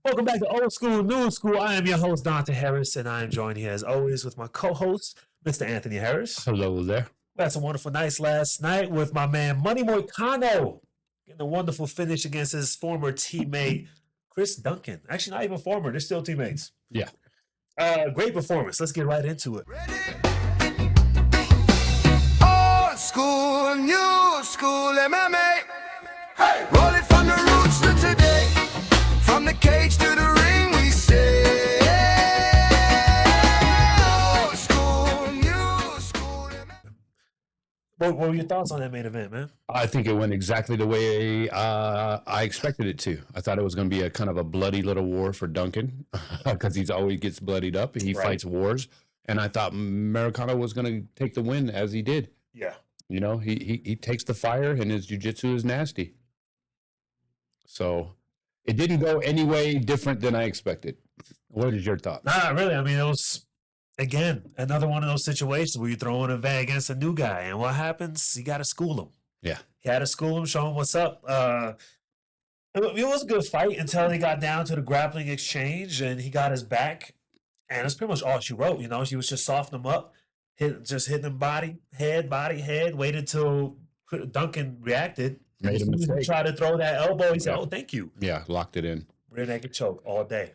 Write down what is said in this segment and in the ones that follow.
Welcome back to Old School, New School. I am your host, Duncan Harris, and I am joined here as always with my co-host, Mr. Anthony Harris. Hello there. We had some wonderful nights last night with my man Money Moicano getting a wonderful finish against his former teammate Chris Duncan. Actually, not even former; they're still teammates. Yeah. Great performance. Let's get right into it. Old school, new school, MMA. Hey, roll it from the roots to today. From the cage to the ring, we say. Old school, new school, MMA. What were your thoughts on that main event, man? I think it went exactly the way I expected it to. I thought it was going to be a kind of a bloody little war for Duncan because he's always gets bloodied up. He fights wars. And I thought Moicano was going to take the win as he did. Yeah. You know, he takes the fire and his jiu-jitsu is nasty. So it didn't go any way different than I expected. What is your thought? Nah, really. I mean, it was, again, another one of those situations where you're throwing a vet against a new guy. And what happens? You got to school him. Yeah. You got to school him, show him what's up. It was a good fight until he got down to the grappling exchange and he got his back. And that's pretty much all she wrote. You know, she was just softening him up, hitting him body, head, waited till Duncan reacted. Made a mistake. Tried to throw that elbow. He said, "Oh, thank you." Yeah, locked it in. Rear naked choke all day.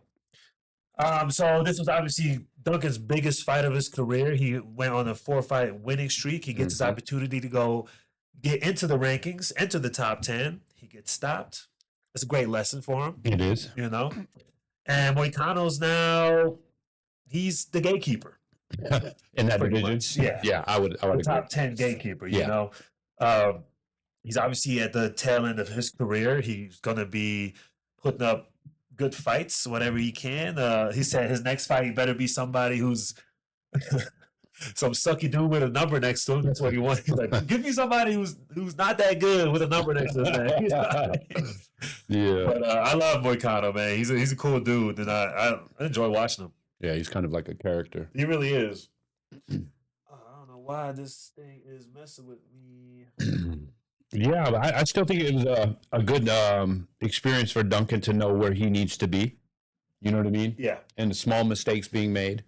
So this was obviously Duncan's biggest fight of his career. He went on a 4-fight winning streak. He gets his opportunity to go get into the rankings, enter the top 10. He gets stopped. It's a great lesson for him. It is. You know? And Moicano's now, he's the gatekeeper. In that Pretty division? much, yeah. Yeah, I would The agree. top 10 gatekeeper, you Yeah. know? He's obviously at the tail end of his career. He's going to be putting up good fights whenever he can. He said his next fight better be somebody who's some sucky dude with a number next to him. That's what he wants. He's like, give me somebody who's not that good with a number next to his name. Yeah. But I love Moicano, man. He's a cool dude, and I enjoy watching him. Yeah, he's kind of like a character. He really is. I don't know why this thing is messing with me. Yeah, but I still think it was a good experience for Duncan to know where he needs to be. You know what I mean? Yeah. And the small mistakes being made.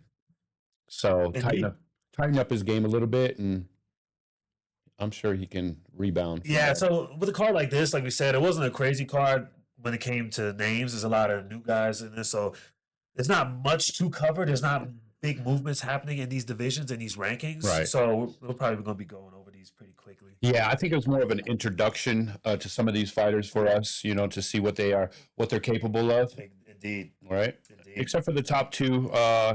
So tighten up his game a little bit, and I'm sure he can rebound. Yeah, so with a card like this, like we said, it wasn't a crazy card when it came to names. There's a lot of new guys in this, so there's not much to cover. There's not big movements happening in these divisions and these rankings. Right. So we're probably going to be going over these pretty quickly. Yeah, I think it was more of an introduction to some of these fighters for us, you know, to see what they are, what they're capable of. Indeed. Right. Indeed. Except for the top two,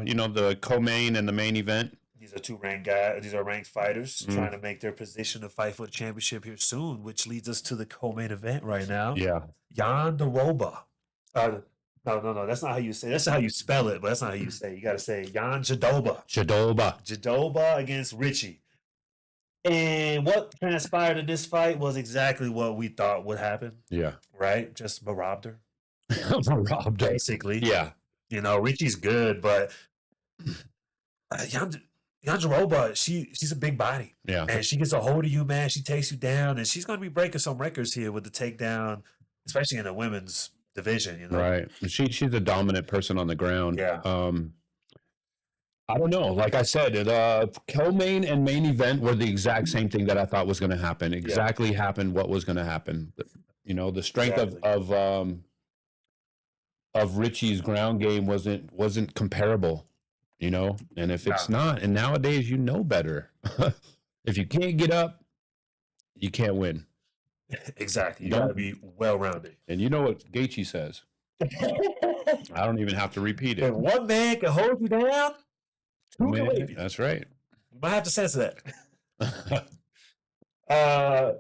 you know, the co-main and the main event. These are two ranked guys. These are ranked fighters trying to make their position to fight for the championship here soon, which leads us to the co-main event right now. Yeah. Jan Daroba. No. That's not how you say it. That's how you spell it, but that's not how you say it. You got to say Jan Jadoba. Jadoba against Richie. And what transpired in this fight was exactly what we thought would happen, Yeah. right? Just robbed her, Robbed her. basically. Yeah. You know, Richie's good, but Jan Jaroba, she's a big body. Yeah. And she gets a hold of you, man. She takes you down, and she's going to be breaking some records here with the takedown, especially in the women's division, you know? Right. She's a dominant person on the ground. Yeah. I don't know. Like I said, co-main and main event were the exact same thing that I thought was going to happen. Exactly happened what was going to happen. You know, the strength of Richie's ground game wasn't comparable. You know, and if it's not, and nowadays you know better. If you can't get up, you can't win. Exactly. You got to be well-rounded. And you know what Gaethje says. I don't even have to repeat If it. one man can hold you down, two can leave you. That's right. You might have to censor that.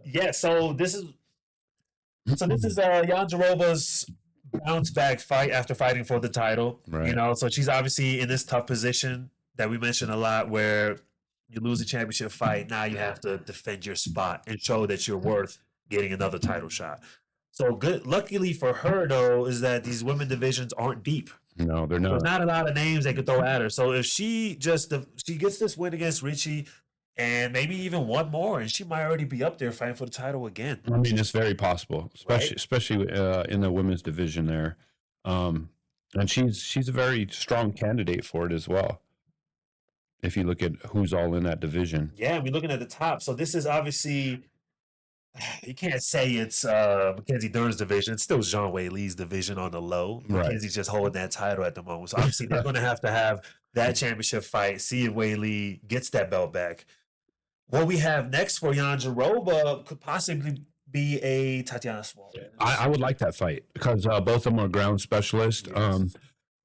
Yeah, so this is Jan Jaroba's bounce back fight after fighting for the title. Right. You know, so she's obviously in this tough position that we mentioned a lot where you lose a championship fight, now you have to defend your spot and show that you're worth getting another title shot. So good. Luckily for her, though, is that these women divisions aren't deep. No, they're There's not. not a lot of names they could throw at her. So if she gets this win against Richie and maybe even one more, and she might already be up there fighting for the title again. I mean, it's very possible, Right? especially in the women's division there. And she's a very strong candidate for it as well. If you look at who's all in that division. Yeah, we're looking at the top. So this is obviously, you can't say it's Mackenzie Dern's division. It's still Jean Wei Lee's division on the low. Right. Mackenzie's just holding that title at the moment. So obviously they're going to have that championship fight, see if Wei Lee gets that belt back. What we have next for Jandiroba could possibly be a Tatiana Suarez. I would like that fight because both of them are ground specialists. Yes.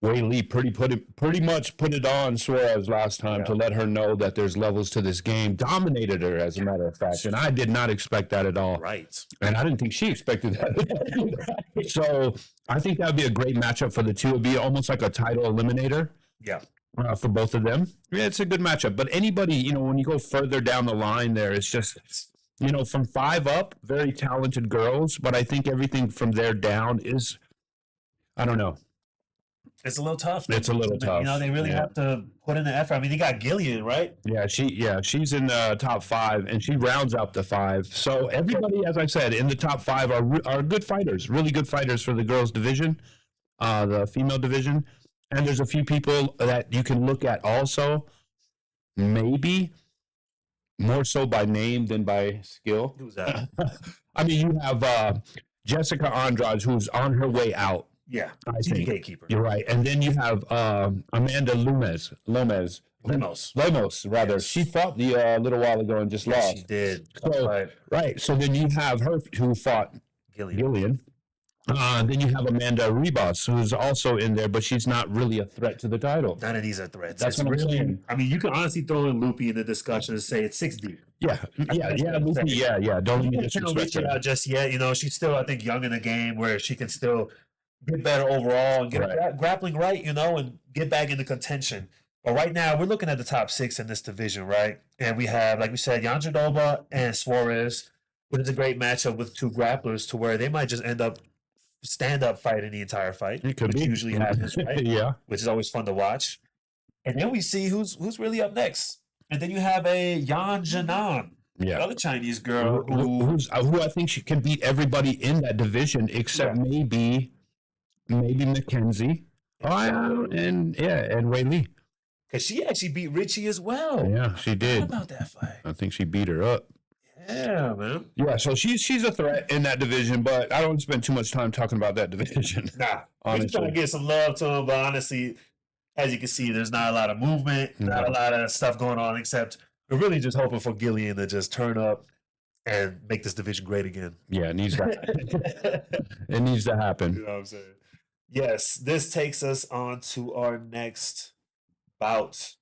Wei Lee pretty much put it on Suarez last time to let her know that there's levels to this game. Dominated her, as a matter of fact, and I did not expect that at all. Right. And I didn't think she expected that. So I think that would be a great matchup for the two. It would be almost like a title eliminator. Yeah. For both of them. Yeah, it's a good matchup. But anybody, when you go further down the line there, it's just, from 5 up, very talented girls. But I think everything from there down is, I don't know. It's a little tough. It's a little tough. They really have to put in the effort. I mean, you got Gillian, right? Yeah, she's in the top 5, and she rounds out the 5. So everybody, as I said, in the top 5 are good fighters, really good fighters for the girls' division, the female division. And there's a few people that you can look at also, maybe more so by name than by skill. Who's that? I mean, you have Jessica Andrade, who's on her way out. Yeah, she's the gatekeeper. You're right. And then you have Amanda Lemos, rather. Yes. She fought a little while ago and just lost. She did. So, right. So then you have her who fought Gillian. Then you have Amanda Ribas, who's also in there, but she's not really a threat to the title. None of these are threats. That's what I'm saying. I mean, you can honestly throw in Loopy in the discussion and say it's 6 deep. Yeah. Loopy, yeah. Don't let me disrespect her. Just yet. She's still, I think, young in the game where she can still get better overall and get grappling right, and get back into contention. But right now, we're looking at the top 6 in this division, right? And we have, like we said, Jandiroba and Suarez, which is a great matchup with 2 grapplers to where they might just end up stand-up fighting the entire fight. It could which be. usually happens, right? Yeah. Which is always fun to watch. And then we see who's really up next. And then you have a Yan Jinan, another Chinese girl who I think she can beat everybody in that division except maybe Mackenzie. And Wei Lee. Because she actually beat Richie as well. Yeah, she did. What about that fight? I think she beat her up. Yeah, man. Yeah, so she's a threat in that division, but I don't spend too much time talking about that division. Nah, we're just trying to get some love to him, but honestly, as you can see, there's not a lot of movement, not a lot of stuff going on, except we're really just hoping for Gillian to just turn up and make this division great again. Yeah, it needs to it needs to happen. You know what I'm saying? Yes, this takes us on to our next bout.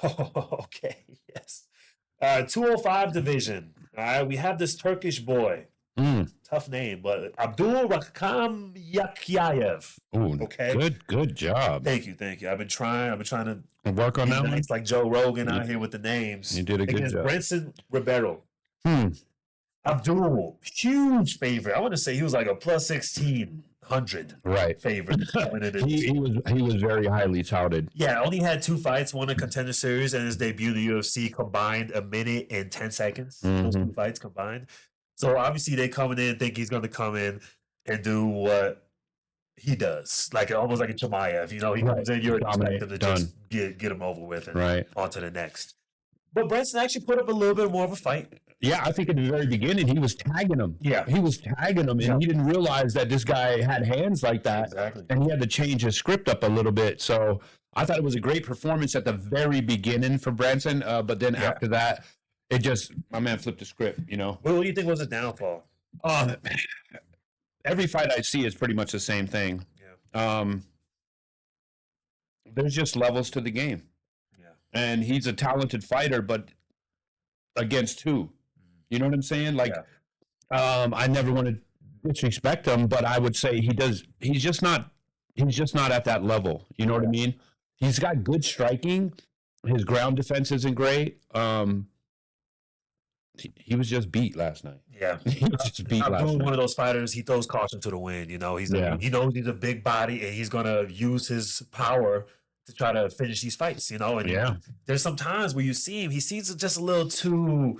Okay, yes. 205 division. All right, we have this Turkish boy. Tough name, but Abdul Rakam Yakyayev. Ooh, okay. Good job. Thank you. I've been trying to work on that one. It's like Joe Rogan out here with the names. You did a good job. Brenson Ribeiro. Abdul, huge favorite. I want to say he was like a plus 1,600 favorite. he was very highly touted. Yeah, only had 2 fights, one in Contender Series and his debut in the UFC combined 1 minute and 10 seconds. Those 2 fights combined. So obviously they coming in think he's going to come in and do what he does, like almost like a Chimaev. He comes in, you're expecting to just get him over with and on to the next. But Brenson actually put up a little bit more of a fight. Yeah, I think at the very beginning he was tagging him. Yeah. He was tagging him, and he didn't realize that this guy had hands like that. Exactly. And he had to change his script up a little bit. So I thought it was a great performance at the very beginning for Branson, but then after that, it just, my man flipped the script, What do you think was the downfall? Every fight I see is pretty much the same thing. Yeah. There's just levels to the game. Yeah. And he's a talented fighter, but against who? You know what I'm saying? Like, I never want to disrespect him, but I would say he's just not at that level. You know what I mean? He's got good striking. His ground defense isn't great. He was just beat last night. Yeah. He was just beat last night. One of those fighters, he throws caution to the wind. He knows he's a big body and he's gonna use his power to try to finish these fights, And there's some times where you see him, he seems just a little too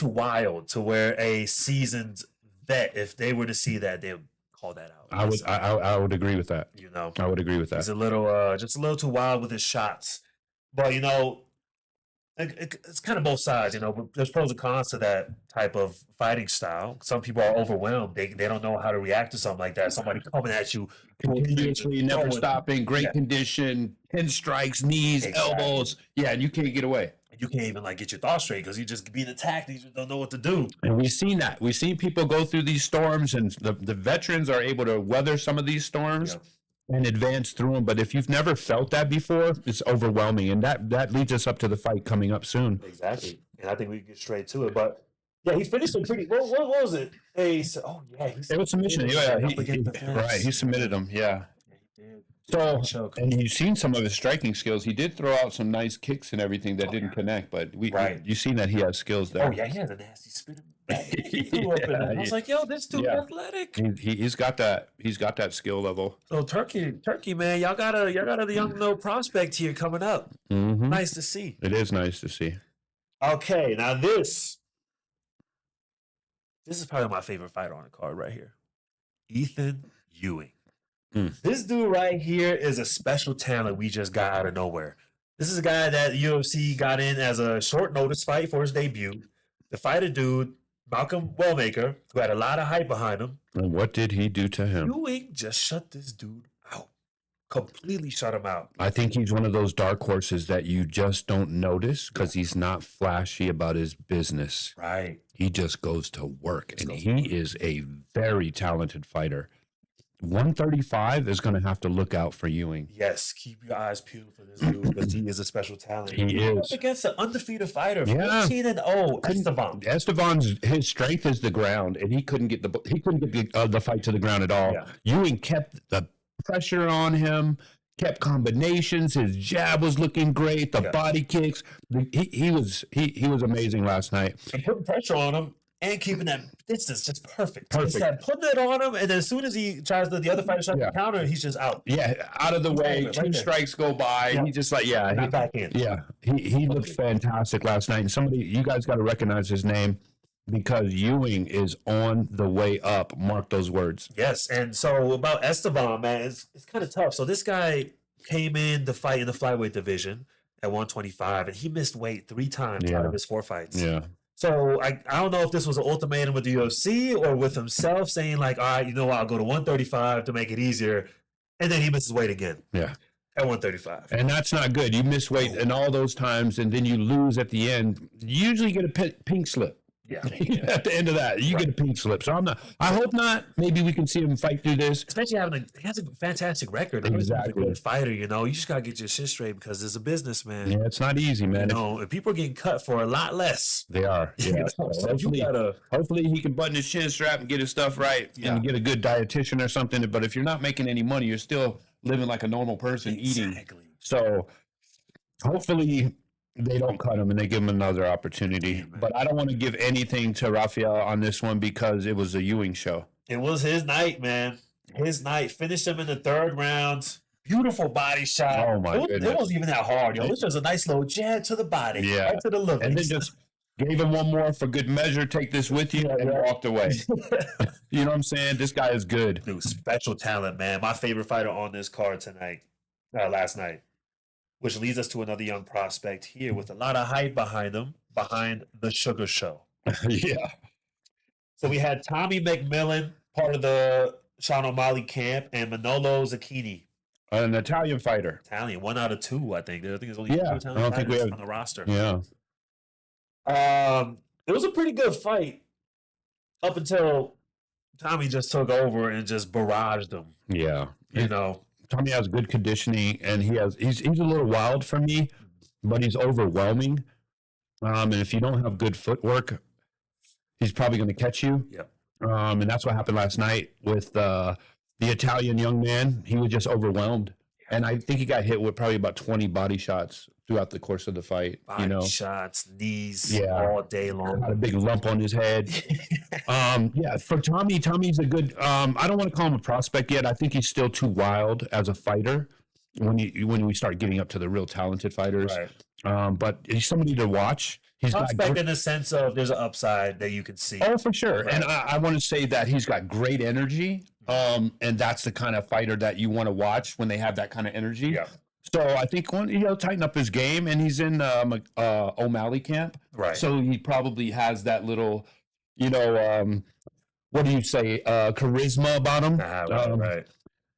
wild to where a seasoned vet, if they were to see that, they would call that out. I would agree with that. You know, I would agree with that. he's a little, just a little too wild with his shots. But you know, it's kind of both sides. You know, but there's pros and cons to that type of fighting style. Some people are overwhelmed. They don't know how to react to something like that. Somebody coming at you Continuously, never stopping, great condition, 10 strikes, knees, elbows. Yeah, and you can't get away. You can't even like get your thoughts straight because you're just being attacked and you just don't know what to do. And we've seen that. We've seen people go through these storms, and the veterans are able to weather some of these storms and advance through them. But if you've never felt that before, it's overwhelming. And that leads us up to the fight coming up soon. Exactly. And I think we can get straight to it. But yeah, he finished it pretty. What was it? It was submission. Yeah, he submitted him. Yeah. So, and you've seen some of his striking skills. He did throw out some nice kicks and everything that didn't connect, but you've seen that he has skills there. Oh yeah, he has a nasty spin. I was like, yo, this dude athletic. He's got that. He's got that skill level. So Turkey, man, y'all got a young prospect here coming up. Mm-hmm. Nice to see. It is nice to see. Okay, now this is probably my favorite fighter on the card right here, Ethan Ewing. This dude right here is a special talent we just got out of nowhere. This is a guy that UFC got in as a short notice fight for his debut. The fighter dude, Malcolm Wellmaker, who had a lot of hype behind him. And what did he do to him? Ewing just shut this dude out. Completely shut him out. I think he's one of those dark horses that you just don't notice because he's not flashy about his business. Right. He just goes to work, and he is a very talented fighter. 135 is going to have to look out for Ewing. Yes, keep your eyes peeled for this dude because he is a special talent. He is. Against an undefeated fighter, 14-0, Esteban. Esteban's his strength is the ground, and he couldn't get the fight to the ground at all. Yeah. Ewing kept the pressure on him, kept combinations. His jab was looking great. The body kicks. He was amazing last night. And putting pressure on him. And keeping that distance just perfect. It's that putting it on him, and then as soon as he tries the other fighter tries to counter, he's just out. Yeah, out of the way. Two strikes go by. Yeah. He just not back in. Yeah, he looked fantastic last night. And you guys got to recognize his name because Ewing is on the way up. Mark those words. Yes, and so about Esteban, man, it's kind of tough. So this guy came in to fight in the flyweight division at 125, and he missed weight 3 times out of his 4 fights. Yeah. So I don't know if this was an ultimatum with the UFC or with himself saying like, all right, you know what, I'll go to 135 to make it easier. And then he misses weight again. Yeah. At 135. And that's not good. You miss weight in all those times and then you lose at the end. You usually get a pink slip. Yeah. At the end of that, you get a pink slip. So I hope not. Maybe we can see him fight through this. Especially he has a fantastic record. Exactly. He's a good fighter, you know. You just gotta get your shit straight because it's a business, man. Yeah, it's not easy, man. You know, and people are getting cut for a lot less. They are. Yeah. Hopefully he can button his chin strap and get his stuff right and get a good dietitian or something. But if you're not making any money, you're still living like a normal person eating. So hopefully they don't cut him and they give him another opportunity. But I don't want to give anything to Rafael on this one because it was a Ewing show. It was his night, man. His night. Finished him in the 3rd round. Beautiful body shot. Oh, my goodness. It wasn't even that hard, yo. It was just a nice little jab to the body. Yeah. Right to the liver. And then just gave him one more for good measure. Take this with you and walked away. You know what I'm saying? This guy is good. Dude, special talent, man. My favorite fighter on this card last night. Which leads us to another young prospect here with a lot of hype behind him, behind the Sugar Show. Yeah. So we had Tommy McMillan, part of the Sean O'Malley camp, and Manolo Zucchini. An Italian fighter. Italian, 1 out of 2, I think. I think there's only 2 Italian I don't think we have on the roster. Yeah. It was a pretty good fight up until Tommy just took over and just barraged him. Yeah. You know. Tommy has good conditioning, and he's a little wild for me, but he's overwhelming. And if you don't have good footwork, he's probably going to catch you. Yep. And that's what happened last night with the Italian young man. He was just overwhelmed, and I think he got hit with probably about 20 body shots throughout the course of the fight. Body shots, knees, all day long. Got a big lump on his head. For Tommy's a good. I don't want to call him a prospect yet. I think he's still too wild as a fighter. When we start getting up to the real talented fighters, right. But he's somebody to watch. He's prospect in the sense of there's an upside that you can see. Oh, for sure. Right. And I want to say that he's got great energy. And that's the kind of fighter that you want to watch when they have that kind of energy. Yeah. So I think he'll tighten up his game, and he's in O'Malley camp. Right. So he probably has that little, what do you say, charisma about him? Right.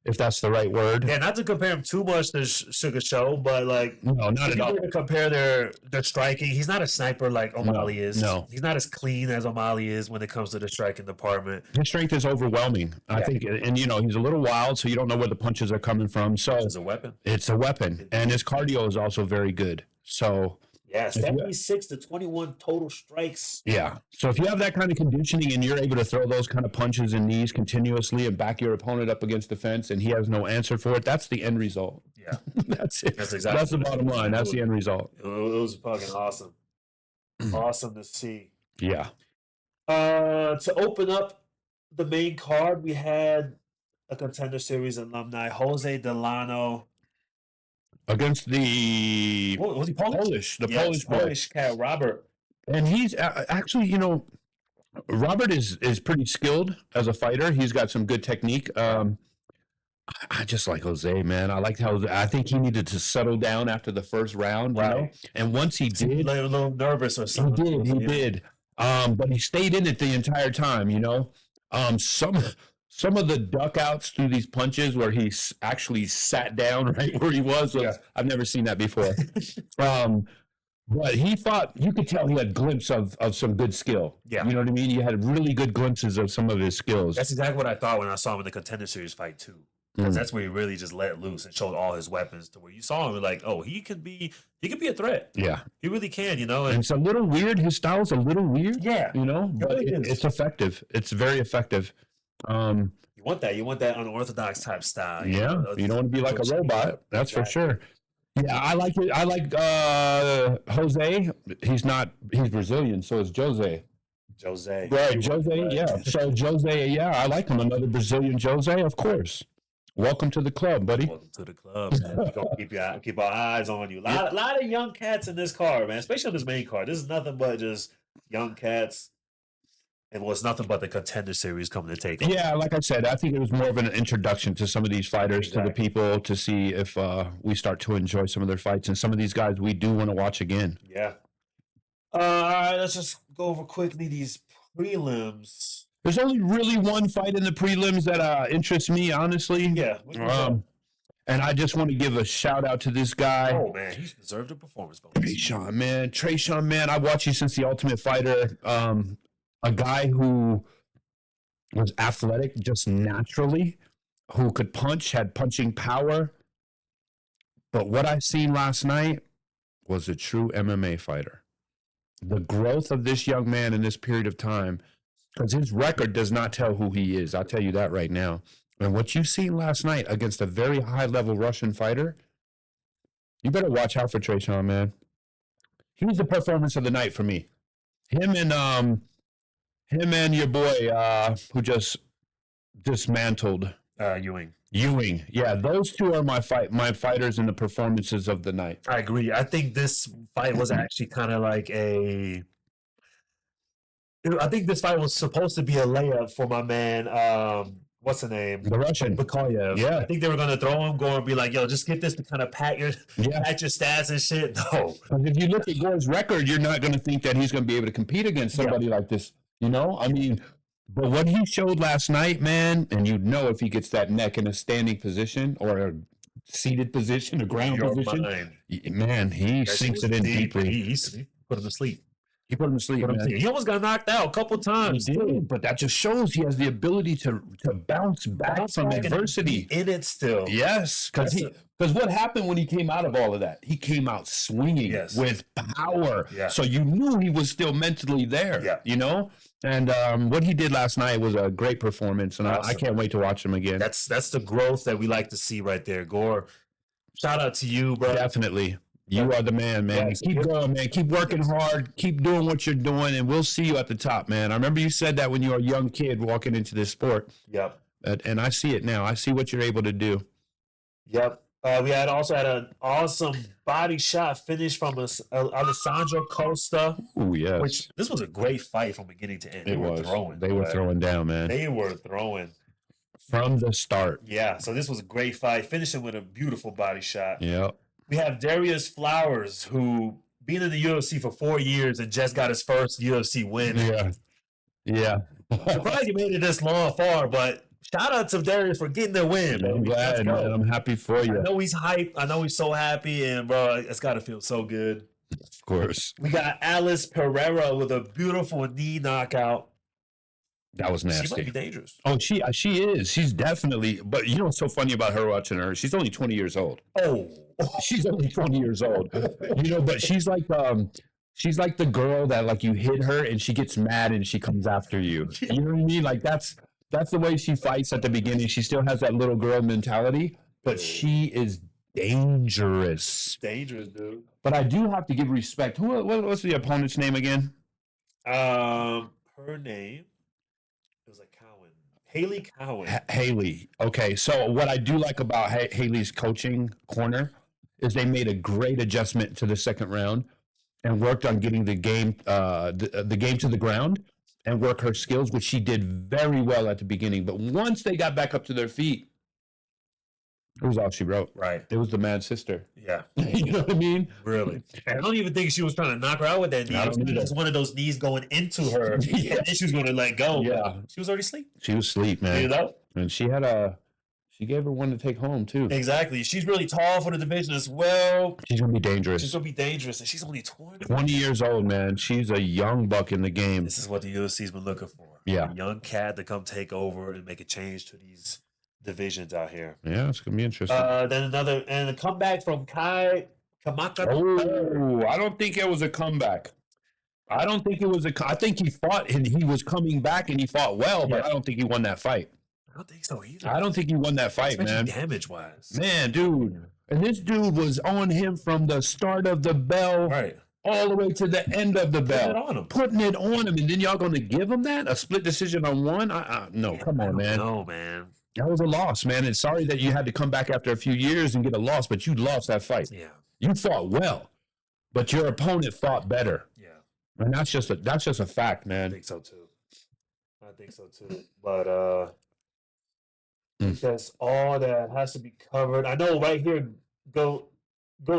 If that's the right word. Yeah, not to compare him too much to Sugar Show, but like, No, not if at you all. were to compare their striking, he's not a sniper like O'Malley is. no. He's not as clean as O'Malley is when it comes to the striking department. His strength is overwhelming, I think. And, he's a little wild, so you don't know where the punches are coming from. So It's a weapon. it's a weapon. And his cardio is also very good. So, Yeah, 76 to 21 total strikes. yeah. So if you have that kind of conditioning and you're able to throw those kind of punches and knees continuously and back your opponent up against the fence and he has no answer for it, that's the end result. Yeah. That's it. That's exactly That's the bottom line. That's the end result. It was fucking awesome. Awesome to see. Yeah. To open up the main card, we had a Contender Series alumni, Jose Delano. Against the What, was he Polish? Polish boy. Polish cat, Robert. And he's actually, Robert is pretty skilled as a fighter. He's got some good technique. I just like Jose, man. I liked how I think he needed to settle down after the first round, you know? And once he did, A little nervous or something. he did. But he stayed in it the entire time, Some of the duck outs through these punches where he actually sat down right where he was I've never seen that before. But he fought, you could tell he had glimpse of some good skill. Yeah. You know what I mean? You had really good glimpses of some of his skills. That's exactly what I thought when I saw him in the Contender Series fight too. Because that's where he really just let loose and showed all his weapons to where you saw him like, oh, he could be a threat. Yeah. He really can, And And it's a little weird. His style's a little weird. Yeah. But really is. it's effective. It's very effective. you want that. You want that unorthodox type style. You don't want to be like a robot. That's for sure. Yeah, I like it. I like Jose. He's Brazilian, so is Jose. Jose. Right, Jose, yeah. So Jose, yeah, I like him. Another Brazilian Jose, of course. Welcome to the club, buddy. Welcome to the club, man. We're gonna keep our eyes on you. A lot of young cats in this card, man. Especially on this main card. This is nothing but just young cats. And it's nothing but the Contender Series coming to take over. Yeah, like I said, I think it was more of an introduction to some of these fighters, to the people, to see if we start to enjoy some of their fights. And some of these guys we do want to watch again. Yeah. All right, let's just go over quickly these prelims. There's only really one fight in the prelims that interests me, honestly. Yeah. And I just want to give a shout out to this guy. Oh, man, he deserved a performance bonus. Trayshawn, man. I've watched you since The Ultimate Fighter. A guy who was athletic just naturally, who could punch, had punching power. But what I seen last night was a true MMA fighter. The growth of this young man in this period of time, because his record does not tell who he is. I'll tell you that right now. And what you seen last night against a very high-level Russian fighter, you better watch out for Trayshawn, man. He was the performance of the night for me. Him and your boy who just dismantled Ewing. Yeah, those two are my fighters in the performances of the night. I agree. I think this fight was actually kind of like I think this fight was supposed to be a layup for my man. What's the name? The Russian. Bakayev. Yeah. I think they were going to throw him, go and be like, yo, just get this to kind of pat your stats and shit. No. If you look at Gore's record, you're not going to think that he's going to be able to compete against somebody like this. I mean, but what he showed last night, man, and if he gets that neck in a standing position or a seated position, a ground position, man, he sinks it in deeply. He put him to sleep. He put him to sleep, man. He almost got knocked out a couple times. He did, but that just shows he has the ability to bounce back from adversity. In it still. Yes, because what happened when he came out of all of that? He came out swinging with power. Yeah. So you knew he was still mentally there, And what he did last night was a great performance, and I can't wait to watch him again. That's the growth that we like to see right there. Gore, shout out to you, bro. Definitely. You are the man, man. Yes. Keep going, man. Keep working hard. Keep doing what you're doing, and we'll see you at the top, man. I remember you said that when you were a young kid walking into this sport. Yep. And I see it now. I see what you're able to do. Yep. We also had an awesome body shot finish from Alessandro Costa. Oh, yes. Which this was a great fight from beginning to end. They were throwing. They were throwing down, man. They were throwing. from the start. Yeah, so this was a great fight, finishing with a beautiful body shot. Yeah. We have Darius Flowers, who been in the UFC for 4 years and just got his first UFC win. Yeah. Surprised he made it this far, but shout out to Darius for getting the win. I'm glad, man. I'm happy for you. I know he's hyped. I know he's so happy, and bro, it's got to feel so good. Of course. We got Alice Pereira with a beautiful knee knockout. That was nasty. She might be dangerous. Oh, she is. She's definitely. But you know what's so funny about her watching her? She's only 20 years old. Oh, She's only 20 years old. You know, but she's like the girl that like you hit her and she gets mad and she comes after you. You know what I mean? Like that's the way she fights at the beginning. She still has that little girl mentality, but she is dangerous. Dangerous, dude. But I do have to give respect. What's the opponent's name again? Her name. It was like Cowan. Haley Cowan. Haley. Okay, so what I do like about Haley's coaching corner is they made a great adjustment to the second round and worked on getting the game the game to the ground and work her skills, which she did very well at the beginning. But once they got back up to their feet, it was all she wrote. Right. It was the mad sister. Yeah. You know what I mean? Really. I don't even think she was trying to knock her out with that knee. I It was don't either. just one of those knees going into her. Yeah. And then she was going to let go. Yeah. She was already asleep. She was asleep, man. You know? And she gave her one to take home too. Exactly. She's really tall for the division as well. She's gonna be dangerous. She's going to be dangerous. And she's only 20. 20 years old, man. She's a young buck in the game. This is what the UFC's been looking for. Yeah. A young cat to come take over and make a change to these divisions out here. Yeah, it's gonna be interesting. Then a comeback from Kai Kamaka. Oh, I don't think it was a comeback. I don't think it was I think he fought and he was coming back and he fought well, but Yeah. I don't think he won that fight. I don't think so either. I don't think he won that fight, man. Damage wise. Man, dude. And this dude was on him from the start of the bell Right. all the way to the end of the bell. it on him. Putting it on him. And then y'all going to give him that? A split decision on one? No, come on, man. No, man. That was a loss, man. And sorry that you had to come back after a few years and get a loss, but you lost that fight. Yeah. You fought well, but your opponent fought better. Yeah. And that's just a fact, I man. think so too. But that's all that has to be covered. I know right here, go.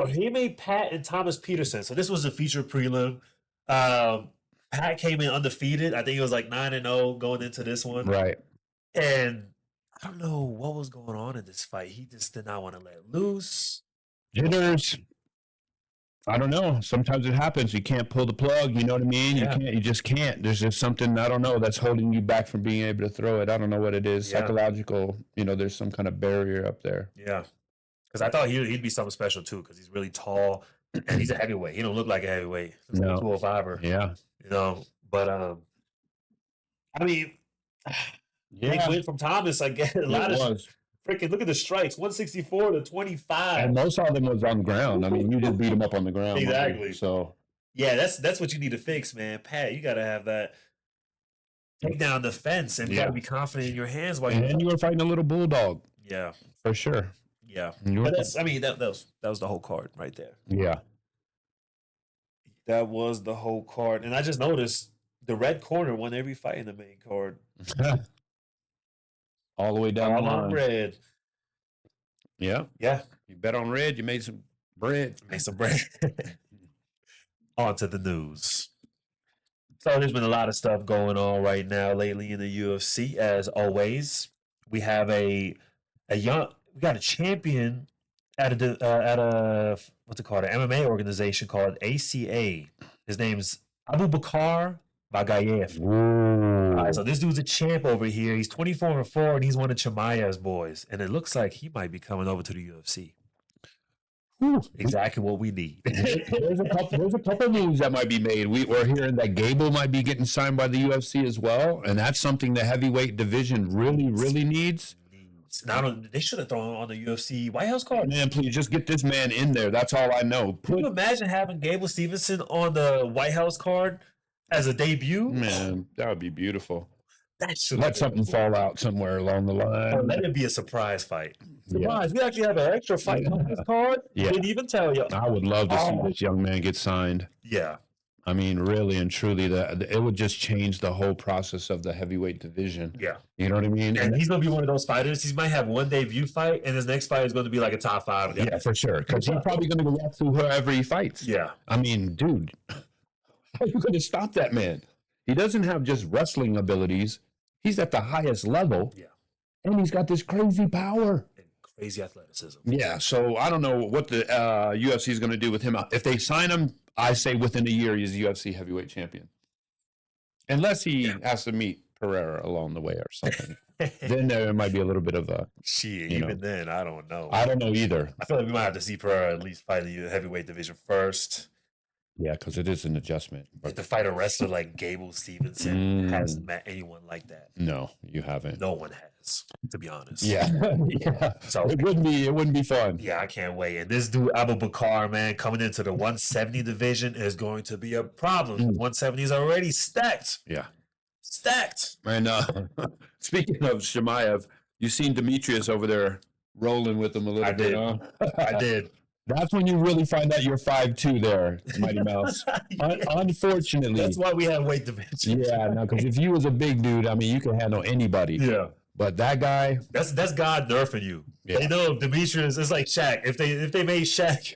He made Pat and Thomas Peterson. So this was a feature prelim. Pat came in undefeated. I think he was like 9-0 going into this one. Right. And I don't know what was going on in this fight. He just did not want to let loose. Jitters. I don't know. Sometimes it happens. You can't pull the plug. You know what I mean? Yeah. You just can't. There's just something, I don't know, that's holding you back from being able to throw it. I don't know what it is. Yeah. Psychological, there's some kind of barrier up there. Yeah. Because I thought he'd be something special too, because he's really tall and he's a heavyweight. He don't look like a heavyweight. He's No. like 205er. Yeah. But I mean, big win from Thomas. I guess a lot It of was. freaking look at the strikes, 164 to 25. And most of them was on the ground. I mean, you just beat them up on the ground. Exactly. So, Yeah, that's what you need to fix, man. Pat, you gotta have that take down the fence and you Yeah. gotta be confident in your hands while and you were fighting a little bulldog, Yeah, for sure. yeah. You were- But that was the whole card right there. Yeah. That was the whole card. And I just noticed the red corner won every fight in the main card. All the way down All the on line. red. Yeah. Yeah. You bet on red, you made some bread. Make some bread. On to the news. So there's been a lot of stuff going on right now lately in the UFC. As always, we have we got a champion at a what's it called, an MMA organization called ACA. His name's Abu Bakar Bagayev. All right, so this dude's a champ over here. He's 24-4, and he's one of Chimaev's boys. And it looks like he might be coming over to the UFC. Exactly what we need. There's a couple moves that might be made. We're hearing that Gable might be getting signed by the UFC as well, and that's something the heavyweight division really, really needs. They should have thrown on the UFC White House card. Man, please just get this man in there. That's all I know. Can you imagine having Gable Stevenson on the White House card as a debut? Man, that would be beautiful. That should Let something fall out somewhere along the Or line. let it be a surprise fight. Yeah. Surprise! We actually have an extra fight on this card. Yeah. Didn't even tell you. I would love to see this young man get signed. Yeah, I mean, really and truly, it would just change the whole process of the heavyweight division. Yeah. You know what I mean? And he's going to be one of those fighters. He might have one debut fight, and his next fight is going to be like a top 5. Yeah, for sure. Because he's probably going to go walk through whoever he fights. Yeah. I mean, dude, how are you going to stop that man? He doesn't have just wrestling abilities. He's at the highest level. Yeah. And he's got this crazy power. And crazy athleticism. Yeah, so I don't know what the UFC is going to do with him. If they sign him, I say within a year he's UFC heavyweight champion. Unless he has to meet Pereira along the way or something. Then there might be a little bit of a... Shit, even then, I don't know. I don't know either. I feel like we might have to see Pereira at least fight the heavyweight division first. Yeah, because it is an adjustment. Like to fight a wrestler like Gable Stevenson hasn't met anyone like that. No, you haven't. No one has, to be honest. Yeah. Yeah. So it wouldn't be fun. Yeah, I can't wait. And this dude Abu Bakar, man, coming into the 170 division is going to be a problem. 170 is already stacked. Yeah. Stacked. And speaking of Shemaev, you seen Demetrius over there rolling with him a little bit, huh? I did. That's when you really find out you're 5'2" there, Mighty Mouse. Unfortunately. That's why we have weight division. Yeah, no, because if you was a big dude, I mean, you can handle anybody. Yeah. But that guy. That's God nerfing you. Yeah. They know Demetrius, it's like Shaq. If they made Shaq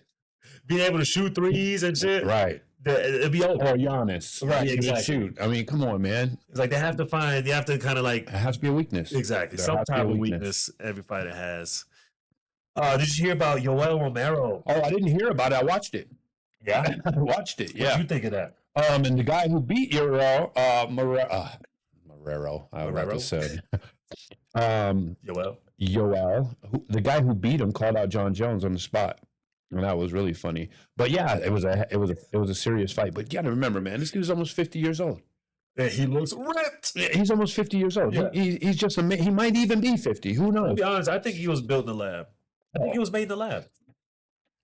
being able to shoot threes and shit, right. It'd be over. Or Giannis. Right, Yeah, exactly. Shoot. I mean, come on, man. It's like they have to kind of like. It has to be a weakness. Exactly. There Some has to be type a of weakness. weakness every fighter has. Did you hear about Yoel Romero? Oh, I didn't hear about it. I watched it. Yeah? I watched it. What Yeah. do you think of that? And the guy who beat Marrero, I would have to say. Yoel? Yoel, the guy who beat him called out John Jones on the spot. And that was really funny. But yeah, it was a serious fight. But you got to remember, man, this dude's almost 50 years old. Yeah, he looks ripped. Yeah, he's almost 50 years old. Yeah. He's just he might even be 50. Who knows? To be honest, I think he was built in the lab. I think he was made in the lab.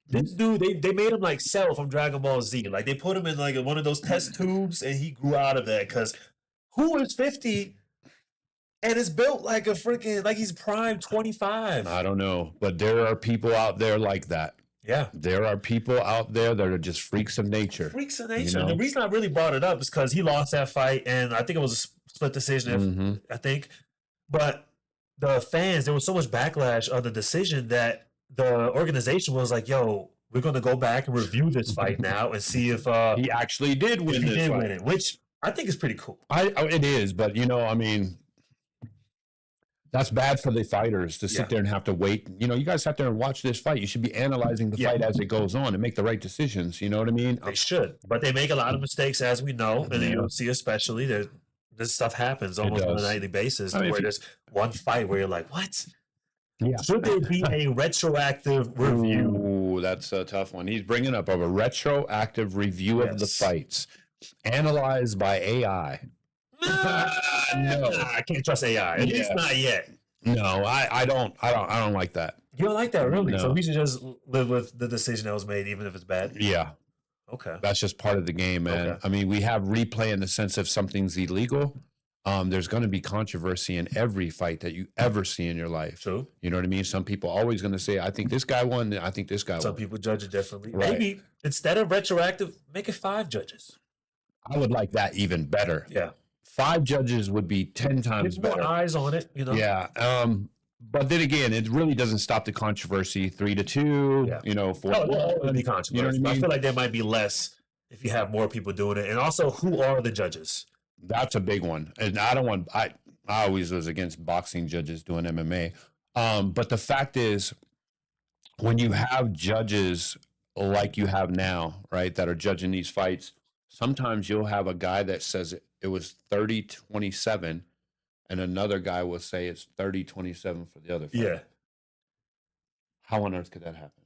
This dude, they made him like Cell from Dragon Ball Z. Like they put him in like one of those test tubes, and he grew out of that. Because who is 50 and is built like a freaking like he's prime 25? I don't know, but there are people out there like that. Yeah, there are people out there that are just freaks of nature. Freaks of nature. You know? The reason I really brought it up is because he lost that fight, and I think it was a split decision. I think, but the fans, there was so much backlash of the decision that the organization was like, "Yo, we're going to go back and review this fight now and see if he actually did win this fight." Win it, which I think is pretty cool. It is, but I mean, that's bad for the fighters to sit there and have to wait. You guys sit there and watch this fight. You should be analyzing the fight as it goes on and make the right decisions. You know what I mean? They should, but they make a lot of mistakes, as we know, and the UFC especially. This stuff happens almost on a nightly basis, where there's one fight where you're like, "What? Yeah. Should there be a retroactive review?" Ooh, that's a tough one. He's bringing up a retroactive review of the fights, analyzed by AI. No, I can't trust AI. At least not yet. No, I don't like that. You don't like that, really? No. So we should just live with the decision that was made, even if it's bad. Yeah. Okay. That's just part of the game, man. Okay. I mean, we have replay in the sense of something's illegal. There's going to be controversy in every fight that you ever see in your life. True. You know what I mean? Some people are always going to say, "I think this guy won. I think this guy Some won." people judge it differently. Right. Maybe instead of retroactive, make it 5 judges. I would like that even better. Yeah. 5 judges would be 10 times Get more better. eyes on it, Yeah. But then again, it really doesn't stop the controversy. 3-2. Yeah. 4. Any controversy. You know what I mean? I feel like there might be less if you have more people doing it. And also, who are the judges? That's a big one. And I always was against boxing judges doing MMA. But the fact is, when you have judges like you have now, right, that are judging these fights, sometimes you'll have a guy that says it was 30-27, and another guy will say it's 30-27 for the other fight. Yeah. How on earth could that happen?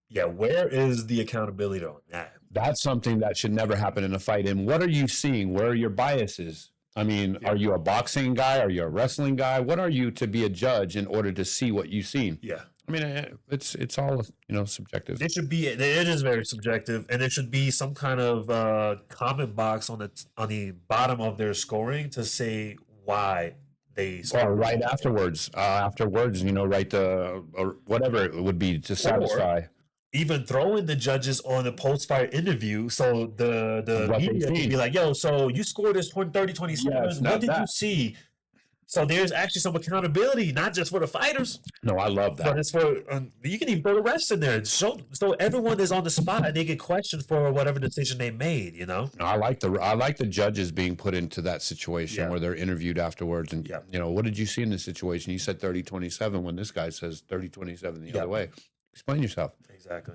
Yeah, where is the accountability on that? That's something that should never happen in a fight. And what are you seeing? Where are your biases? I mean, are you a boxing guy? Are you a wrestling guy? What are you to be a judge in order to see what you've seen? Yeah. I mean, it's all, subjective. It is very subjective, and there should be some kind of comment box on the bottom of their scoring to say why they scored. Or right afterwards, write or whatever it would be to satisfy. even throwing the judges on a post-fight interview, so the What they media can see. be like, "Yo, so you scored this 30-27. Yeah, it's not What did you that. see?" So there's actually some accountability, not just for the fighters, No, I love but that. it's for you can even throw the refs in there. So everyone is on the spot and they get questioned for whatever decision they made. You know. No, I like the judges being put into that situation Yeah. where they're interviewed afterwards and Yeah. you know, what did you see in this situation? You said 30-27 when this guy says 30-27 the Yeah. other way. Explain yourself. Exactly.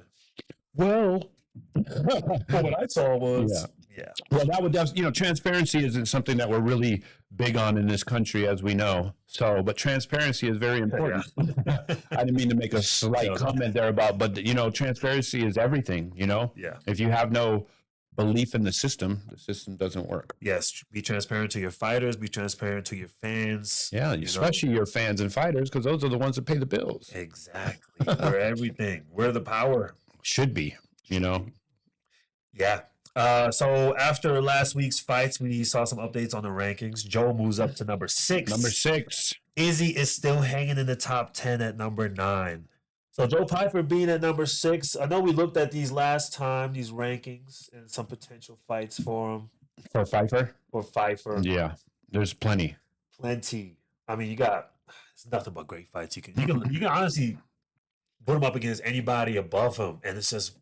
Well, What I saw was well, that would definitely, you know, transparency isn't something that we're really big on in this country, as we know. So, but transparency is very important. I didn't mean to make a slight comment there about, but you know, transparency is everything. You know, Yeah. if you have no belief in the system doesn't work. Yes, be transparent to your fighters, be transparent to your fans. Yeah, especially your fans and fighters, because those are the ones that pay the bills. Exactly. We're everything. We're the power. Should be, you know. Yeah. So after last week's fights, we saw some updates on the rankings. Joe moves up to number 6. Number 6. Izzy is still hanging in the top 10 at number 9. So Joe Pyfer being at number 6. I know we looked at these last time, these rankings, and some potential fights for him. For Pfeiffer? For Pfeiffer. Yeah, there's plenty. Plenty. I mean, it's nothing but great fights. You can honestly put him up against anybody above him, and it's just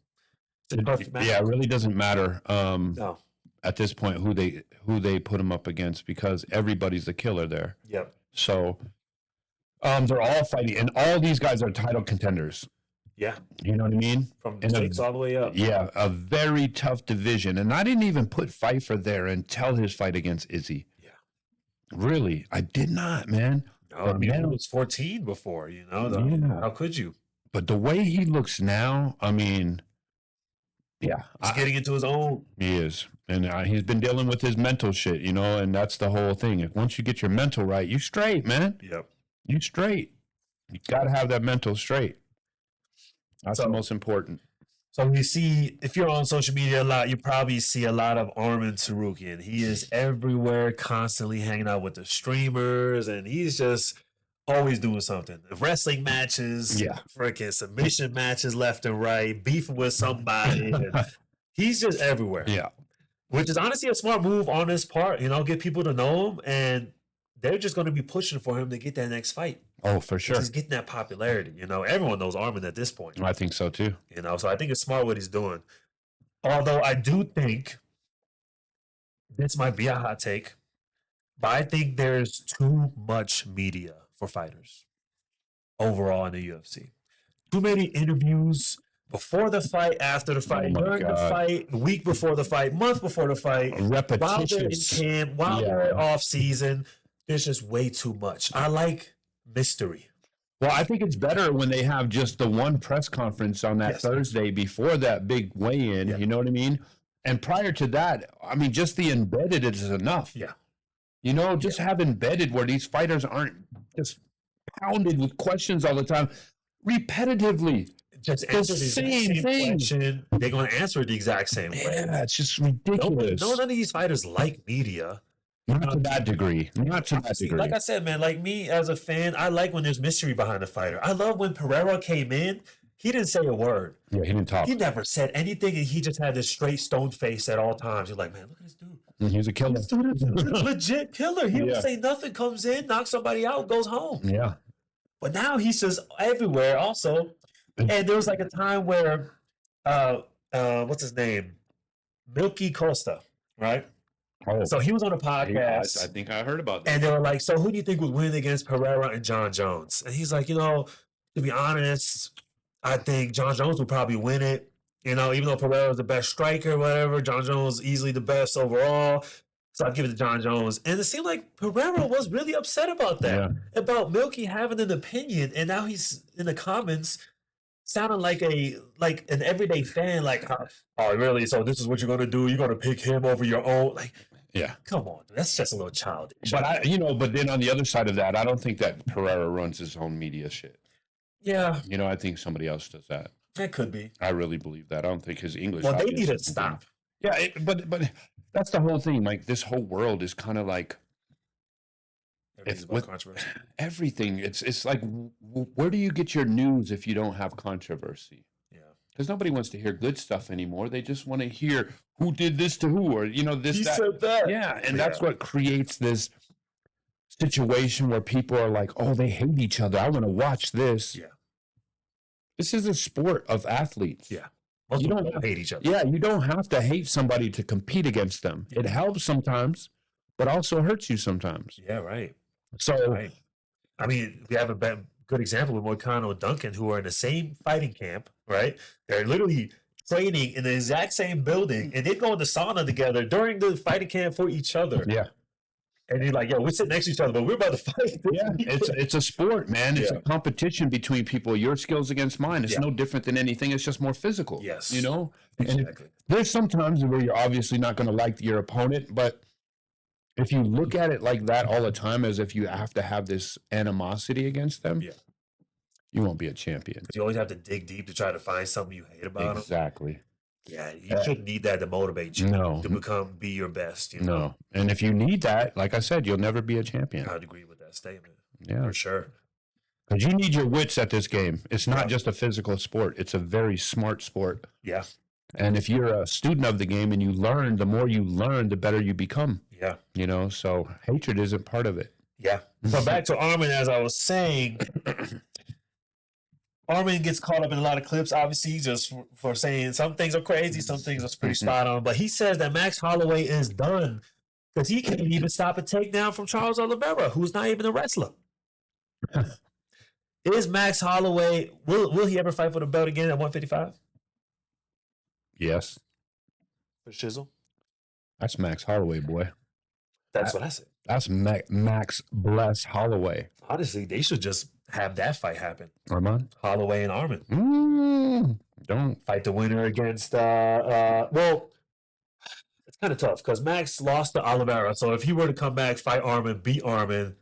a perfect match. Yeah, it really doesn't matter No. at this point who they put him up against, because everybody's a killer there. Yep. So they're all fighting, and all these guys are title contenders. Yeah. You know what I mean? From And 6 all the way up. Yeah, a very tough division. And I didn't even put Pfeiffer there until his fight against Izzy. Yeah. Really, I did not, man. No, I mean, he was 14 before, you know. Yeah. How could you? But the way he looks now, I mean, yeah, He's getting into his own. he is. And he's been dealing with his mental shit, you know, and that's the whole thing. If once you get your mental right, you straight, man. Yep. You straight. You got to have that mental straight. That's So- the most important. So we see, if you're on social media a lot, you probably see a lot of Armin Sarukian. He is everywhere, constantly hanging out with the streamers, and he's just always doing something. Wrestling matches, Yeah. freaking submission matches left and right, beefing with somebody. and he's just everywhere. Yeah. Which is honestly a smart move on his part, you know, get people to know him, and they're just going to be pushing for him to get that next fight. Oh, for sure. He's getting that popularity, you know. Everyone knows Armin at this point. I think so too. You know, so I think it's smart what he's doing. Although I do think this might be a hot take, but I think there's too much media for fighters overall in the UFC. Too many interviews before the fight, after the fight, my during the God. fight, week before the fight, month before the fight, while they're in Repetitious. camp, while Yeah. they're off season. There's just way too much. I like mystery. Well, I think it's better when they have just the one press conference on that Yes. Thursday before that big weigh-in. Yeah. You know what I mean? And prior to that, I mean, just the embedded is enough. Yeah. You know, just have embedded where these fighters aren't just pounded with questions all the time, repetitively. Just The answer the exact same same thing. question. They're going to answer it the exact same way. Yeah, it's just No, ridiculous. none of these fighters like media. Not to that degree. Not to that See, degree. like I said, man, like me as a fan, I like when there's mystery behind the fighter. I love when Pereira came in, he didn't say a word. Yeah, he didn't talk. He never said anything, and he just had this straight stone face at all times. You're like, man, look at this dude. He's a killer. This dude is a legit killer. He Yeah. don't say nothing, comes in, knocks somebody out, goes home. Yeah. But now he's just everywhere also. And there was like a time where what's his name? Milky Costa, right? Oh, So he was on a I podcast. think I heard about that. And they were like, so who do you think would win against Pereira and John Jones? And he's like, you know, to be honest, I think John Jones would probably win it. You know, even though Pereira was the best striker, whatever, John Jones easily the best overall. So I'd give it to John Jones. And it seemed like Pereira was really upset about that, Yeah. about Milky having an opinion. And now he's in the comments sounding like an everyday fan, like, oh, really? So this is what you're going to do? You're going to pick him over your own? Like, Yeah. come on. That's just a little childish. But but then on the other side of that, I don't think that Pereira runs his own media shit. Yeah, You know, I think somebody else does that. that could be. I really believe that. I don't think his English. Well, they audience need to is- stop. Yeah, but that's the whole thing. Like this whole world is kind of like Everything's about with- controversy. everything. It's like where do you get your news if you don't have controversy? Yeah. because nobody wants to hear good stuff anymore. They just want to hear who did this to who, or this, He that. said that. Yeah, and that's what creates this situation where people are like, oh, they hate each other. I want to watch this. Yeah. This is a sport of athletes. Yeah. Most You people don't hate each other. Yeah, you don't have to hate somebody to compete against them. It helps sometimes, but also hurts you sometimes. Yeah, right. So, Right. I mean, we have a good example with Moicano and Duncan, who are in the same fighting camp, right? They're literally training in the exact same building, and they go in the sauna together during the fighting camp for each other. yeah. And you're like, yo, we're sitting next to each other, but we're about to fight. Yeah, it's a sport, man. It's a competition between people. Your skills against mine. It's no different than anything. It's just more physical. Yes. You know? Exactly. And there's some times where you're obviously not going to like your opponent, but if you look at it like that all the time, as if you have to have this animosity against them, you won't be a champion. You always have to dig deep to try to find something you hate about them. Exactly. Yeah, you shouldn't need that to motivate you to be your best. You know? No. And if you need that, like I said, you'll never be a champion. I'd agree with that statement. Yeah. For sure. Because you need your wits at this game. It's not just a physical sport. It's a very smart sport. Yeah. And if you're a student of the game and you learn, the more you learn, the better you become. Yeah. You know, so hatred isn't part of it. Yeah. So back to Armin, as I was saying, Armin gets caught up in a lot of clips, obviously, just for saying some things are crazy, some things are pretty spot on. But he says that Max Holloway is done because he can't even stop a takedown from Charles Oliveira, who's not even a wrestler. Is Max Holloway, will he ever fight for the belt again at 155? Yes. For Shizzle? That's Max Holloway, boy. That's what I said. That's Max Bless Holloway. Honestly, they should just have that fight happen. Armand? Holloway and Armin. Don't. Fight the winner against, well, it's kind of tough because Max lost to Oliveira. So if he were to come back, fight Armin, beat Armin,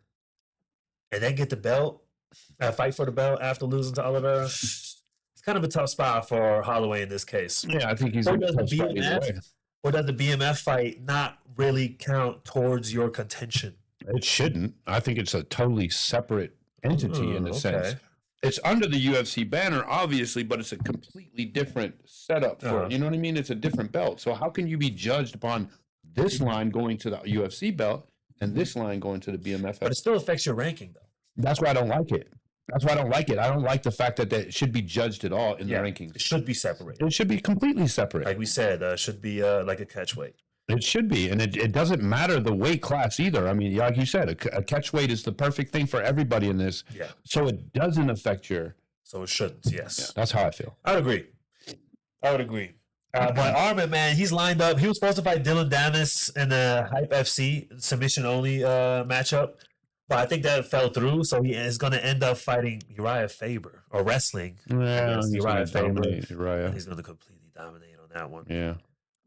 and then get the belt, fight for the belt after losing to Oliveira, it's kind of a tough spot for Holloway in this case. Yeah, I think he's Or does the BMF fight not really count towards your contention? It shouldn't. I think it's a totally separate entity in a sense. It's under the UFC banner, obviously, but it's a completely different setup for it. You know what I mean? It's a different belt. So how can you be judged upon this line going to the UFC belt and this line going to the BMF? But it still affects your ranking, though. That's why I don't like it. That's why I don't like it. I don't like the fact that it should be judged at all in the rankings. It should be separated. It should be completely separate. Like we said, should be like a catch weight. It should be. And it doesn't matter the weight class either. I mean, like you said, a catch weight is the perfect thing for everybody in this. Yeah. So it doesn't affect your... So it shouldn't, yes. Yeah, that's how I feel. I would agree. But Armin, man, he's lined up. He was supposed to fight Dylan Danis in the Hype FC submission-only matchup. But I think that fell through, so he is going to end up fighting Uriah Faber, or wrestling. Yeah, Uriah Faber. Uriah. He's going to completely dominate on that one. Yeah.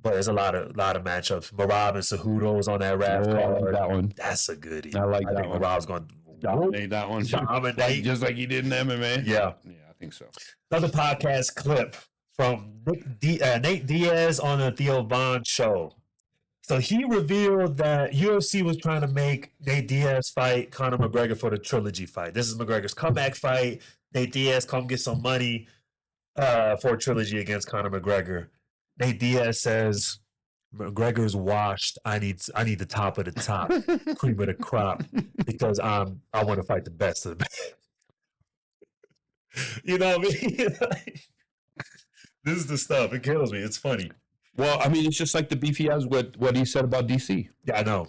But there's a lot of matchups. Marab and Cejudo is on that RAF card. I like that one. That's a goodie. I like that think one. Marab's going to Dominate that one. Dominate. Just like he did in MMA. Yeah. Yeah, I think so. Another podcast clip from Nate Diaz on the Theo Von show. So he revealed that UFC was trying to make Nate Diaz fight Conor McGregor for the trilogy fight. This is McGregor's comeback fight. Nate Diaz come get some money for a trilogy against Conor McGregor. Nate Diaz says, McGregor's washed. I need the top of the top, cream of the crop, because I want to fight the best of the best. You know what I mean? This is the stuff. It kills me. It's funny. Well, I mean, it's just like the beef he has with what he said about DC. Yeah, I know.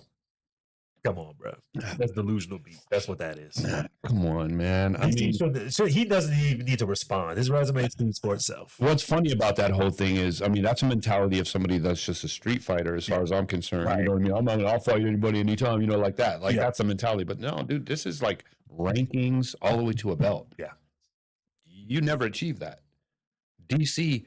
Come on, bro. That's delusional beef. That's what that is. Come on, man. I mean, he doesn't even need to respond. His resume speaks for itself. what's funny about that whole thing is, I mean, that's a mentality of somebody that's just a street fighter, as far as I'm concerned. Right. You know what I mean? I'll fight anybody anytime, like that. Like, that's a mentality. But no, dude, this is like rankings all the way to a belt. Yeah. You never achieve that. DC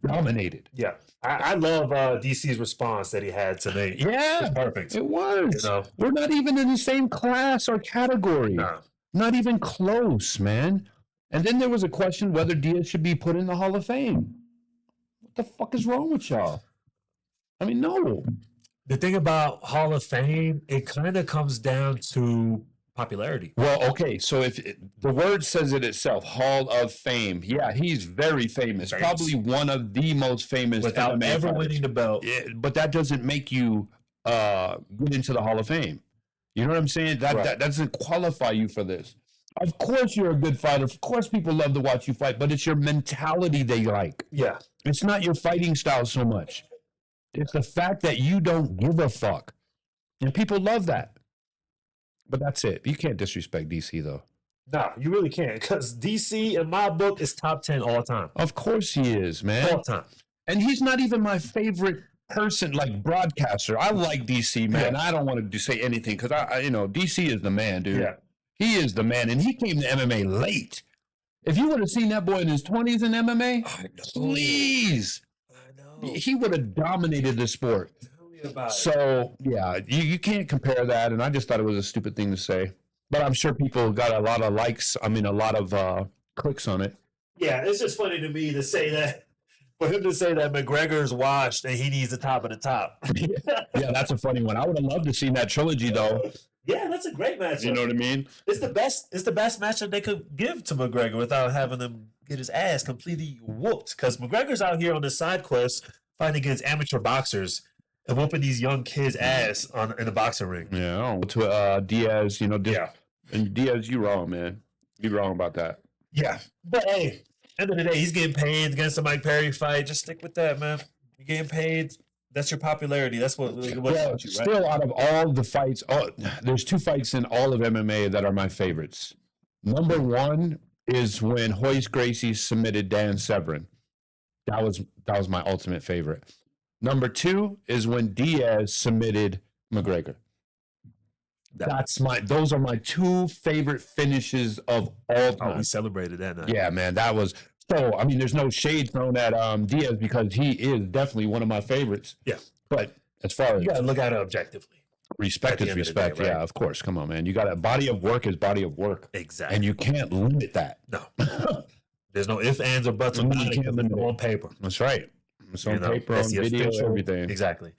dominated. Yeah. I love DC's response that he had today. Yeah. It's perfect. It was. You know? We're not even in the same class or category. Nah. Not even close, man. And then there was a question whether Diaz should be put in the Hall of Fame. What the fuck is wrong with y'all? I mean, no. The thing about Hall of Fame, it kind of comes down to popularity. Well, okay, so if the word says it itself, Hall of Fame. Yeah, he's very famous. Probably one of the most famous without MMA ever fighters. winning the belt. Yeah, but that doesn't make you get into the Hall of Fame. You know what I'm saying? That doesn't qualify you for this. Of course you're a good fighter. Of course people love to watch you fight, but it's your mentality they like. Yeah. It's not your fighting style so much. It's the fact that you don't give a fuck. And people love that. But that's it. You can't disrespect DC, though. No, you really can't. Because DC, in my book, is top 10 all time. Of course he is, man. All time. And he's not even my favorite person, like broadcaster. I like DC, man. Yeah. I don't want to say anything because DC is the man, dude. Yeah. He is the man. And he came to MMA late. If you would have seen that boy in his 20s in MMA, please. I know. He would have dominated the sport. So, yeah, you can't compare that. And I just thought it was a stupid thing to say. But I'm sure people got a lot of likes. I mean, a lot of clicks on it. Yeah, it's just funny to me to say that. For him to say that McGregor's washed and he needs the top of the top. Yeah, that's a funny one. I would have loved to see that trilogy, though. Yeah, that's a great matchup. You know what I mean? It's the best matchup they could give to McGregor without having him get his ass completely whooped. Because McGregor's out here on the side quest fighting against amateur boxers and whooping these young kids' ass in the boxing ring. Yeah, to Diaz, and Diaz, you wrong, man. You wrong about that. Yeah, but hey, end of the day, he's getting paid against the Mike Perry fight. Just stick with that, man. You're getting paid. That's your popularity. That's what you, right? Still, out of all the fights, there's 2 fights in all of MMA that are my favorites. Number 1 is when Royce Gracie submitted Dan Severn. That was my ultimate favorite. Number 2 is when Diaz submitted McGregor. Those are my 2 favorite finishes of all time. Oh, we celebrated that night. Yeah, man, that was so. I mean, there's no shade thrown at Diaz because he is definitely one of my favorites. Yeah, but as far as you gotta look at it objectively. Respect is respect. Day, right? Yeah, of course. Come on, man. You got a body of work is body of work. Exactly. And you can't limit that. No. There's no ifs, ands, or buts about it. It's on paper. That's right. It's on paper, on video, everything. Exactly.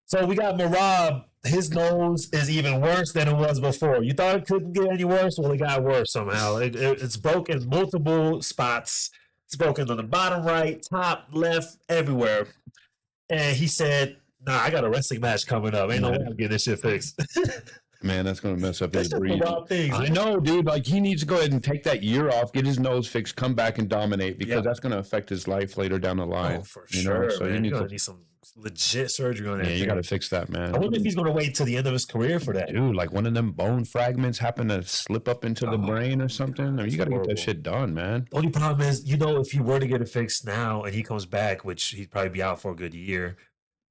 So we got Merab. His nose is even worse than it was before. You thought it couldn't get any worse? Well, it got worse somehow. It's broken multiple spots. It's broken on the bottom right, top, left, everywhere. And he said, nah, I got a wrestling match coming up. Ain't no way I'm getting this shit fixed. Man, that's going to mess up his breathing. Thing, I know, dude. Like, he needs to go ahead and take that year off, get his nose fixed, come back and dominate because that's going to affect his life later down the line. Oh, for sure. So man. He need some legit surgery on that. Yeah, you got to fix that, man. I wonder if he's going to wait till the end of his career for that. Dude, like one of them bone fragments happen to slip up into the brain or something. You got to get that shit done, man. The only problem is, if he were to get it fixed now and he comes back, which he'd probably be out for a good year,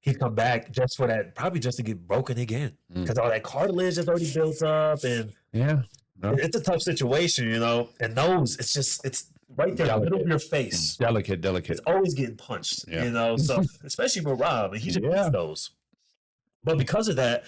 he'd come back just for that, probably just to get broken again. Because all that cartilage is already built up. And it's a tough situation, And those, it's right there in the middle of your face. Delicate. It's always getting punched, So especially with Rob, and he just gets those. But because of that,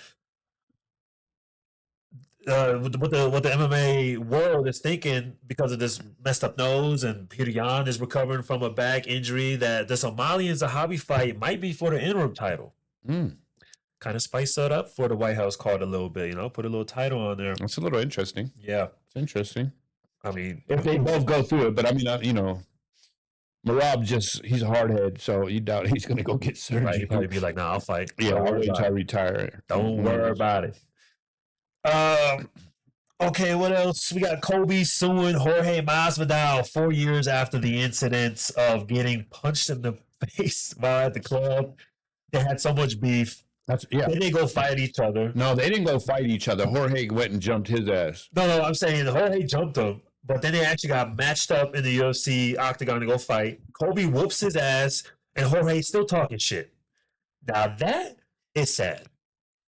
what the MMA world is thinking, because of this messed up nose, and Peter Yan is recovering from a back injury, that the Somalian Zahabi fight might be for the interim title. Kind of spice it up for the White House card a little bit, put a little title on there. That's a little interesting. Yeah, it's interesting. I mean, if they both go through it, but I mean, Merab he's a hard head, so you doubt he's going to go get surgery. Right, he'd probably be like, nah, I'll fight. Yeah, I'll wait until I retire. Don't worry about it. Okay, what else? We got Kobe suing Jorge Masvidal 4 years after the incidents of getting punched in the face while at the club. They had so much beef. They didn't go fight each other. No, they didn't go fight each other. Jorge went and jumped his ass. No, I'm saying Jorge jumped him, but then they actually got matched up in the UFC octagon to go fight. Kobe whoops his ass, and Jorge's still talking shit. Now that is sad.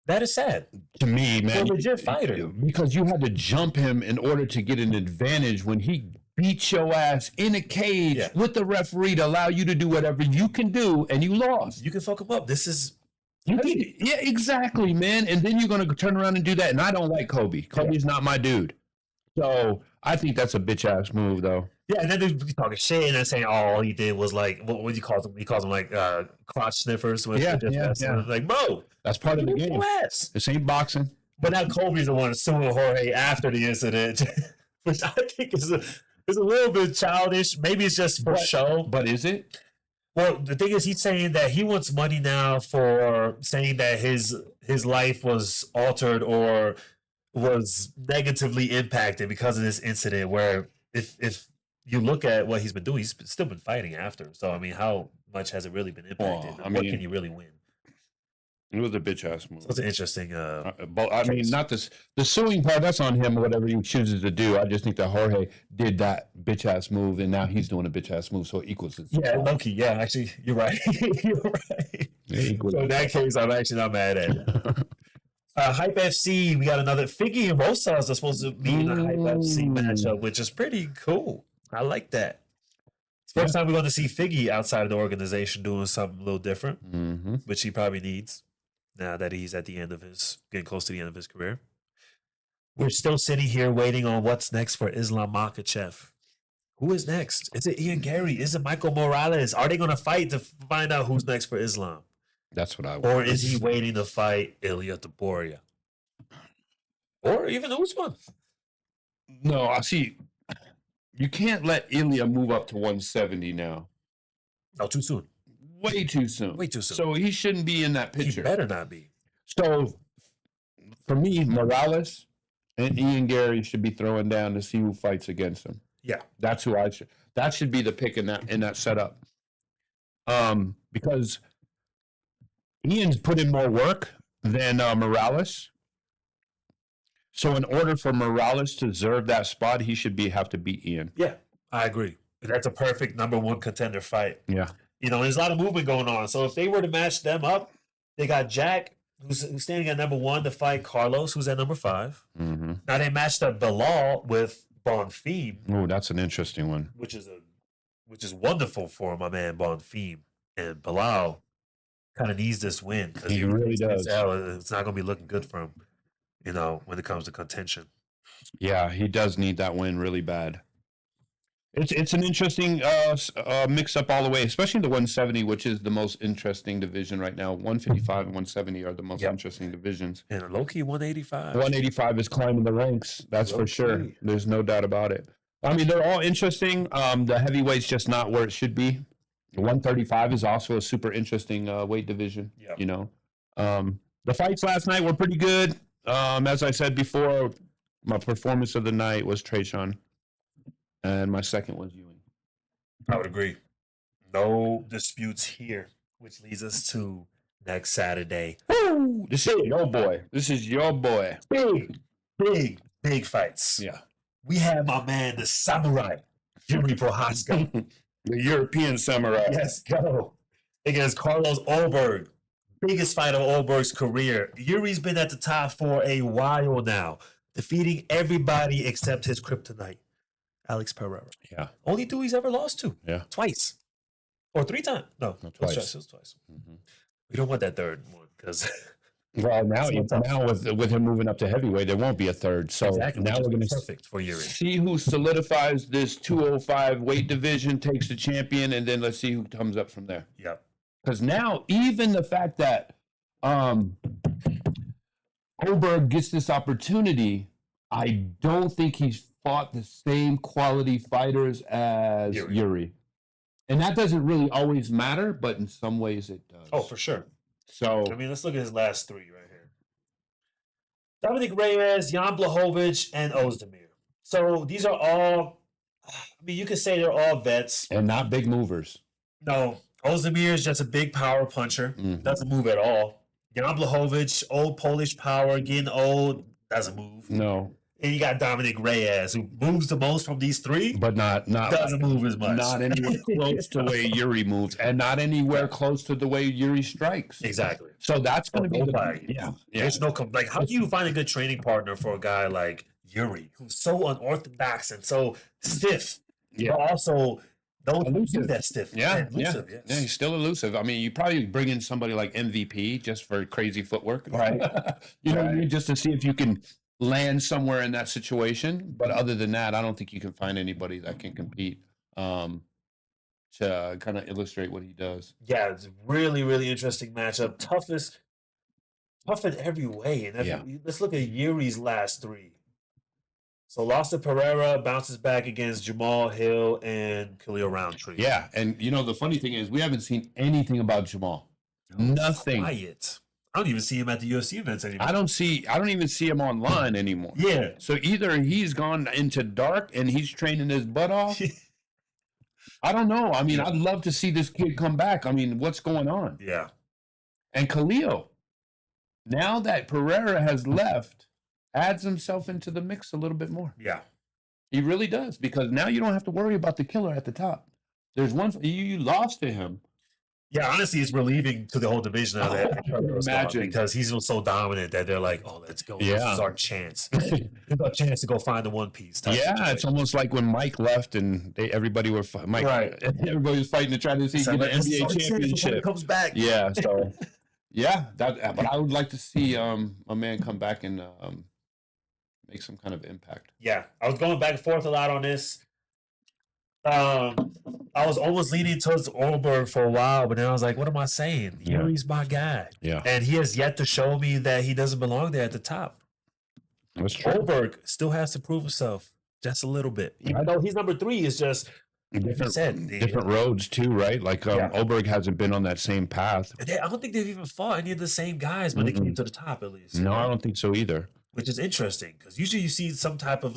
That is sad. To me, man. For a legit fighter. Because you had to jump him in order to get an advantage when he beat your ass in a cage with the referee to allow you to do whatever you can do, and you lost. You can fuck him up. This is... Yeah, exactly, man. And then you're going to turn around and do that. And I don't like Kobe. Kobe's not my dude. So I think that's a bitch-ass move, though. Yeah, and then they're talking shit and they're saying, all he did was like, what do you call them? He calls them like crotch sniffers. Yeah. Like, bro, that's part of the game. This ain't boxing. But now Kobe's the one suing Jorge after the incident, which I think is a little bit childish. Maybe it's just for show. But is it? Well, the thing is, he's saying that he wants money now for saying that his life was altered or was negatively impacted because of this incident. Where if you look at what he's been doing, he's still been fighting after. So I mean, how much has it really been impacted? Well, I what mean, can you really win? It was a bitch ass move. So it's an interesting. But I mean, not this. The suing part. That's on him. Whatever he chooses to do. I just think that Jorge did that bitch ass move, and now he's doing a bitch ass move, so it equals it. Yeah, Loki. Yeah, actually, you're right. You're right. So in that case, I'm actually not mad at it. Hype FC, we got another Figgy and Rosas are supposed to be in a Hype FC matchup, which is pretty cool. I like that. First time we're going to see Figgy outside of the organization doing something a little different, which he probably needs now that he's at the end of getting close to the end of his career. We're still sitting here waiting on what's next for Islam Makhachev. Who is next? Is it Ian Gary? Is it Michael Morales? Are they going to fight to find out who's next for Islam? That's what I want. Or is he waiting to fight Ilya Taporia? Or even Usman? No, I see. You can't let Ilya move up to 170 now. No, too soon. Way too soon. Way too soon. So he shouldn't be in that picture. He better not be. So for me, Morales and Ian Gary should be throwing down to see who fights against him. Yeah. That's who I should. That should be the pick in that setup. Because Ian's put in more work than Morales. So in order for Morales to deserve that spot, he should have to beat Ian. Yeah, I agree. That's a perfect number one contender fight. Yeah. You know, there's a lot of movement going on. So if they were to match them up, they got Jack, who's standing at number 1 to fight Carlos, who's at number 5. Mm-hmm. Now they matched up Bilal with Bonfim. Oh, that's an interesting one. Which is wonderful for my man Bonfim. And Bilal kind of needs this win because He really does. It's not going to be looking good for him, you know, when it comes to contention. Yeah, he does need that win really bad. It's an interesting mix up all the way, especially the 170, which is the most interesting division right now. 155 and 170 are the most interesting divisions. And low-key 185. 185 is climbing the ranks. That's for sure. There's no doubt about it. I mean, they're all interesting. The heavyweight's just not where it should be. 135 is also a super interesting weight division. Yep. You know, the fights last night were pretty good. As I said before, my performance of the night was Trayshawn, and my second was Ewing. I would agree. No disputes here, which leads us to next Saturday. Woo! This is your boy. This is your boy. Big fights. Yeah. We have my man, the samurai, Yuri Prockaska. The European samurai. Yes, go. Against Carlos Ulberg. Biggest fight of Ulberg's career. Yuri's been at the top for a while now, defeating everybody except his kryptonite, Alex Pereira. Yeah. Only dude he's ever lost to. Yeah. Twice. Or 3 times. No, twice. It was twice. Mm-hmm. We don't want that third one because... Well, now with him moving up to heavyweight, there won't be a third. So exactly, now we're going to perfect for Yuri. See who solidifies this 205 weight division, takes the champion, and then let's see who comes up from there. Yep. Because now, even the fact that Ulberg gets this opportunity, I don't think he's fought the same quality fighters as Yuri. And that doesn't really always matter, but in some ways it does. Oh, for sure. So I mean, let's look at his last 3 right here. Dominic Reyes, Jan Blachowicz, and Ozdemir. So these are all, I mean, you could say they're all vets. And not big movers. No, Ozdemir is just a big power puncher. Mm-hmm. Doesn't move at all. Jan Blachowicz, old Polish power, getting old, doesn't move. No. And you got Dominic Reyes, who moves the most from these 3, but not doesn't move as much. Not anywhere close to the way Yuri moves, and not anywhere close to the way Yuri strikes. Exactly. So that's going to be There's no like. How do you find a good training partner for a guy like Yuri, who's so unorthodox and so stiff, but also don't do that stiff? Yeah, elusive, yeah. Yes. Yeah, he's still elusive. I mean, you probably bring in somebody like MVP just for crazy footwork, right? Just to see if you can land somewhere in that situation. But other than that, I don't think you can find anybody that can compete to kind of illustrate what he does. Yeah, it's a really, really interesting matchup. tough in every way. And Yeah. let's look at Yuri's last 3. So lost to Pereira, bounces back against Jamal Hill and Khalil Roundtree. Yeah, and the funny thing is, we haven't seen anything about Jamal. Nothing. Quiet. I don't even see him at the UFC events anymore. I don't even see him online anymore. Yeah. So either he's gone into dark and he's training his butt off. I don't know. I mean, I'd love to see this kid come back. I mean, what's going on? Yeah. And Khalil, now that Pereira has left, adds himself into the mix a little bit more. Yeah. He really does, because now you don't have to worry about the killer at the top. There's one you lost to him. Yeah, honestly, it's relieving to the whole division of that. Imagine. Because he's so dominant that they're like, oh, let's go. Yeah. This is our chance. This is our chance to go find the One Piece. Yeah, it's almost like when Mike left and everybody was everybody was fighting to try to see So the like, this is NBA our chance before he championship. comes back. Yeah, so yeah, but I would like to see a man come back and make some kind of impact. Yeah, I was going back and forth a lot on this. I was almost leaning towards Ulberg for a while, but then I was like, what am I saying? Yeah. Yuri's my guy. Yeah, And he has yet to show me that he doesn't belong there at the top. that's true. Ulberg still has to prove himself just a little bit. Even though he's number 3, is just Different roads too, right? Like Ulberg hasn't been on that same path. I don't think they've even fought any of the same guys when they came to the top, at least. No, I don't think so either. Which is interesting, because usually you see some type of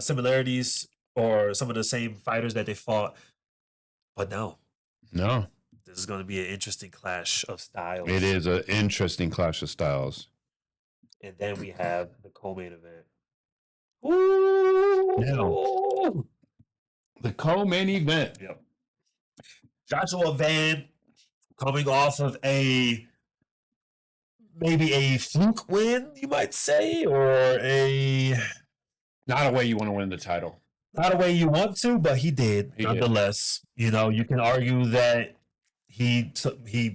similarities or some of the same fighters that they fought. But no, this is going to be an interesting clash of styles. It is an interesting clash of styles. And then we have the co-main event. Ooh! Now, the co-main event. Yep. Joshua Van coming off of maybe a fluke win, you might say, or Not a way you want to win the title. not a way you want to, but he did He nonetheless. You can argue that he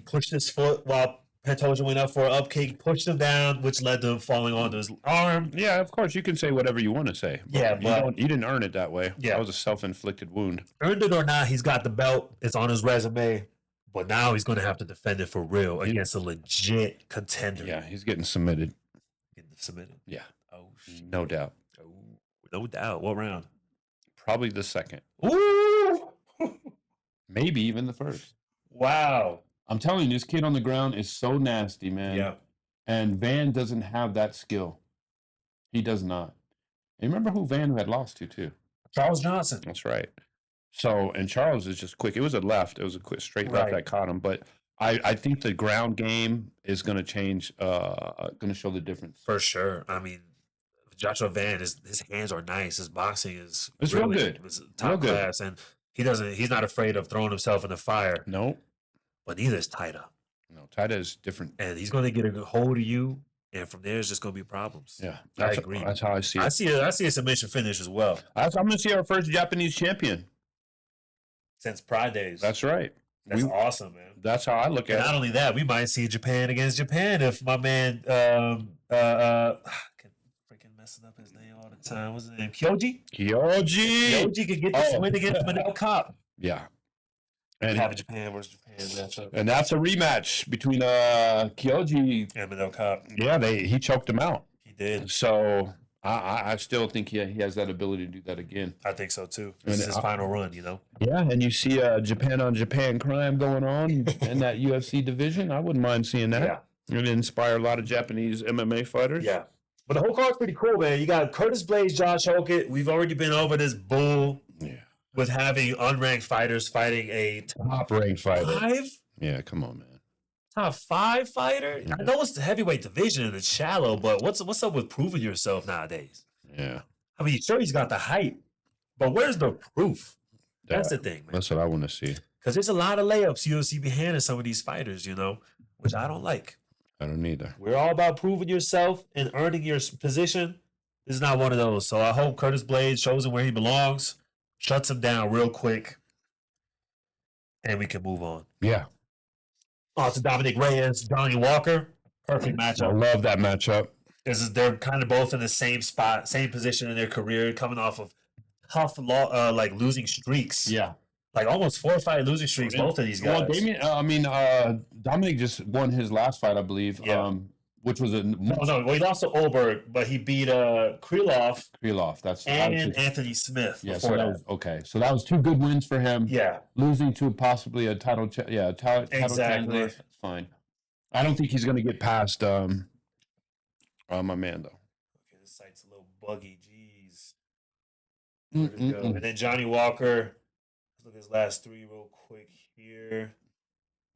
pushed his foot while Pantoja went up for an up kick, pushed him down, which led to him falling onto his arm. Yeah, of course you can say whatever you want to say. But you didn't earn it that way. Yeah. That was a self-inflicted wound. Earned it or not, he's got the belt. It's on his resume. But now he's going to have to defend it for real against a legit contender. Yeah, he's getting submitted. Getting submitted. Yeah, Oh, no doubt. Oh, no doubt. What round? Probably the second, Ooh! maybe even the first. Wow. I'm telling you, this kid on the ground is so nasty, man. Yeah. And Van doesn't have that skill. He does not. And remember who Van had lost to too? Charles Johnson. That's right. So, and Charles is just quick. It was a left. It was a quick straight left Right. that caught him. But I think the ground game is going to change, going to show the difference. For sure. I mean, Joshua Van, his hands are nice. His boxing is It's real good. It's Real top good. class. And he's not afraid of throwing himself in the fire. No, But neither is Taita. no. Taita is different. And he's going to get a hold of you. And from there, it's just going to be problems. Yeah, I agree. That's how I see it. I see a submission finish as well. I'm going to see our first Japanese champion. Since Pride Days. That's right. That's awesome, man. That's how I look And at not it. only that, we might see Japan against Japan if my man I can freaking messing up his name all the time. What's his name? Kyoji? Kyoji. Kyoji could get this win against Manel Cop. Yeah. And And have a Japan versus Japan matchup. and that's a rematch between Kyoji. And Manel Cop. Yeah, he choked him out. He did. So I still think he has that ability to do that again. I think so too. This is his final run, Yeah, and you see Japan on Japan crime going on in that UFC division. I wouldn't mind seeing that. Yeah. It would inspire a lot of Japanese MMA fighters. Yeah. But the whole card's pretty cool, man. You got Curtis Blades, Josh Hokett. We've already been over this bull Yeah. with having unranked fighters fighting a Top ranked fighter. 5? Yeah, come on, man. Top 5 fighter? I know it's the heavyweight division and it's shallow, but what's up with proving yourself nowadays? Yeah. I mean, sure, he's got the height, but where's the proof? That's the thing, man. That's what I want to see. Because there's a lot of layups UFC be handing some of these fighters, which I don't like. I don't either. We're all about proving yourself and earning your position. This is not one of those. So I hope Curtis Blades shows him where he belongs, shuts him down real quick, and we can move on. Yeah. On to Dominic Reyes, Johnny Walker. Perfect I matchup. love that matchup. They're kind of both in the same spot, same position in their career, coming off of tough, losing streaks. Yeah. like almost 4-fight losing streaks. Both of these guys. Well, Dominic just won his last fight, I believe. Yeah. Which was a Well, he lost to Ulberg, but he beat Krylov. That's and Anthony Smith. Yeah, before that was okay. So that was 2 good wins for him. Yeah, Losing to possibly a title title challenger. That's fine. I don't think he's going to get past my man though. Okay, this site's a little buggy. Jeez. Where'd it go? And then Johnny Walker. Let's look at his last 3 real quick here.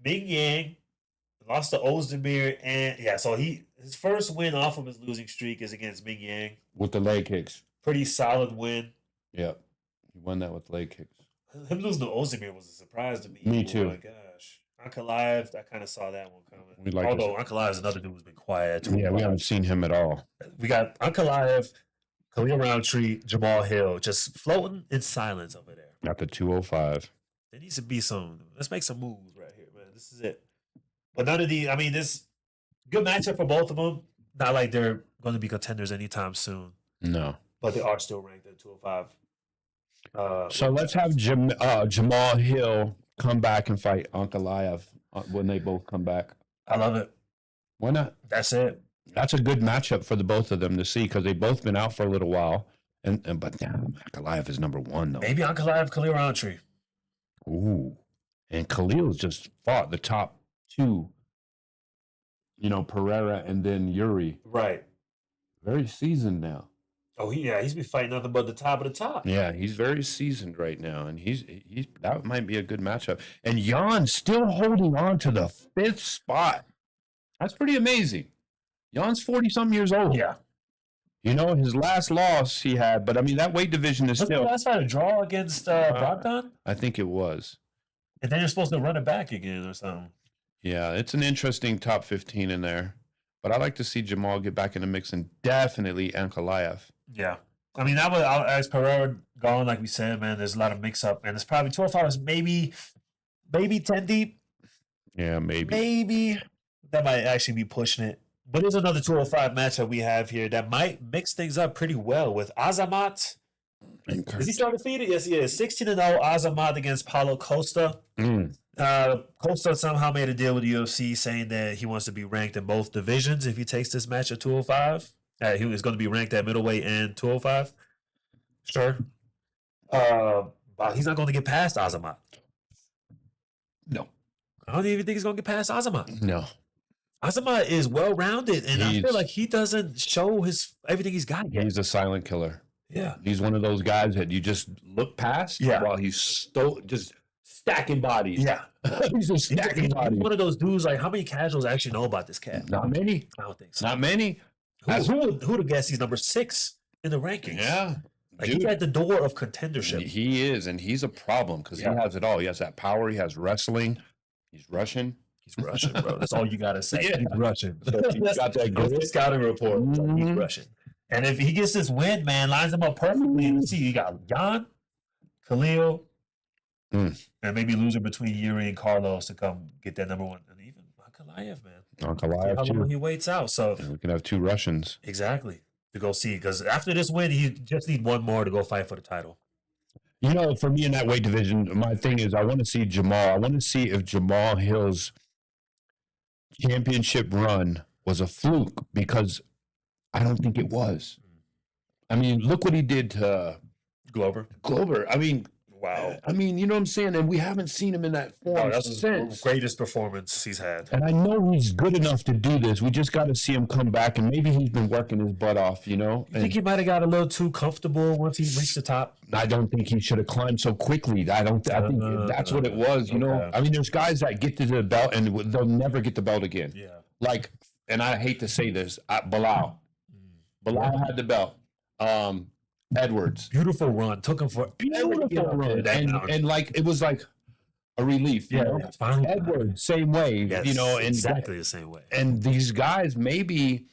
Ming Yang lost to Ozdemir, and so his first win off of his losing streak is against Ming Yang. With the leg kicks. Pretty solid win. Yeah, he won that with leg kicks. Him losing to Ozdemir was a surprise to me. Me too. Oh my gosh. Ankalaev, I kind of saw that one coming. Like Although Ankalaev is another dude who's been quiet. Yeah, we haven't seen him at all. We got Ankalaev, Khalil Roundtree, Jamal Hill just floating in silence over there. Got the 205. There needs to be let's make some moves right here, man. This is it. But none of this good matchup for both of them. Not like they're going to be contenders anytime soon. No. But they are still ranked at 205. So let's have Jamal Hill come back and fight Ankalaev when they both come back. I love it. Why not? That's it. That's a good matchup for the both of them to see because they've both been out for a little while. But damn, Ankalaev is number 1 though. Maybe Ankalaev, Khalil Roundtree. Ooh. And Khalil's just fought the top 2. Pereira and then Yuri. Right. Very seasoned now. Oh, he's been fighting nothing but the top of the top. Yeah, he's very seasoned right now, and he's that might be a good matchup. And Jan still holding on to the 5th spot. That's pretty amazing. Jan's 40-something years old. Yeah. His last loss he had, but I mean that weight division is still. Last fight a draw against Bogdan? I think it was. And then you're supposed to run it back again or something. Yeah, it's an interesting top 15 in there. But I like to see Jamal get back in the mix and definitely Ankalaev. Yeah. I mean, that was as Pereira gone, like we said, man, there's a lot of mix up. And it's probably 12 hours, maybe 10 deep. Yeah, maybe. Maybe. That might actually be pushing it. But there's another 205 matchup we have here that might mix things up pretty well with Azamat. Is he still defeated? Yes, he is. 16-0 Azamat against Paulo Costa. Costa somehow made a deal with the UFC saying that he wants to be ranked in both divisions if he takes this match at 205. He was going to be ranked at middleweight and 205. Sure. But he's not going to get past Azamat. No. I don't even think he's going to get past Azamat. No. Azamat is well-rounded, and I feel like he doesn't show everything he's got yet. He's a silent killer. Yeah. He's one of those guys that you just look past while he's just stacking bodies. Yeah. He's just stacking bodies. He's one of those dudes, like, how many casuals actually know about this cat? Not many. I don't think so. Not many. Who would have guessed he's number 6 in the rankings? Yeah. Like, he's at the door of contendership. He is, and he's a problem because he has it all. He has that power. He has wrestling. He's Russian. He's Russian, bro. That's all you got to say. Yeah. He's Russian. He's got that That's the scouting report. He's Russian. And if he gets this win, man, lines him up perfectly. You see, you got Jan, Khalil, and maybe loser between Yuri and Carlos to come get that number 1. And even Ankalaev, man. Ankalaev, how long he waits out. So we can have 2 Russians. Exactly. To go see. Because after this win, he just need one more to go fight for the title. For me in that weight division, my thing is I want to see Jamal. I want to see if Jamal Hill's championship run was a fluke because I don't think it was. I mean, look what he did to Glover. I mean, wow. I mean, you know what I'm saying? And we haven't seen him in that form That's since. the greatest performance he's had. And I know he's good enough to do this. We just got to see him come back, and maybe he's been working his butt off, You think he might have got a little too comfortable once he reached the top? I don't think he should have climbed so quickly. I think that's what it was, you know? I mean, there's guys that get to the belt, and they'll never get the belt again. Yeah. Like, and I hate to say this, Bilal. Bilal had the belt. Edwards. Beautiful run. Took him for Beautiful run. And like, it was like a relief. Yeah. You know? Edwards, same way. Yes, you know, and exactly the same way. And these guys, maybe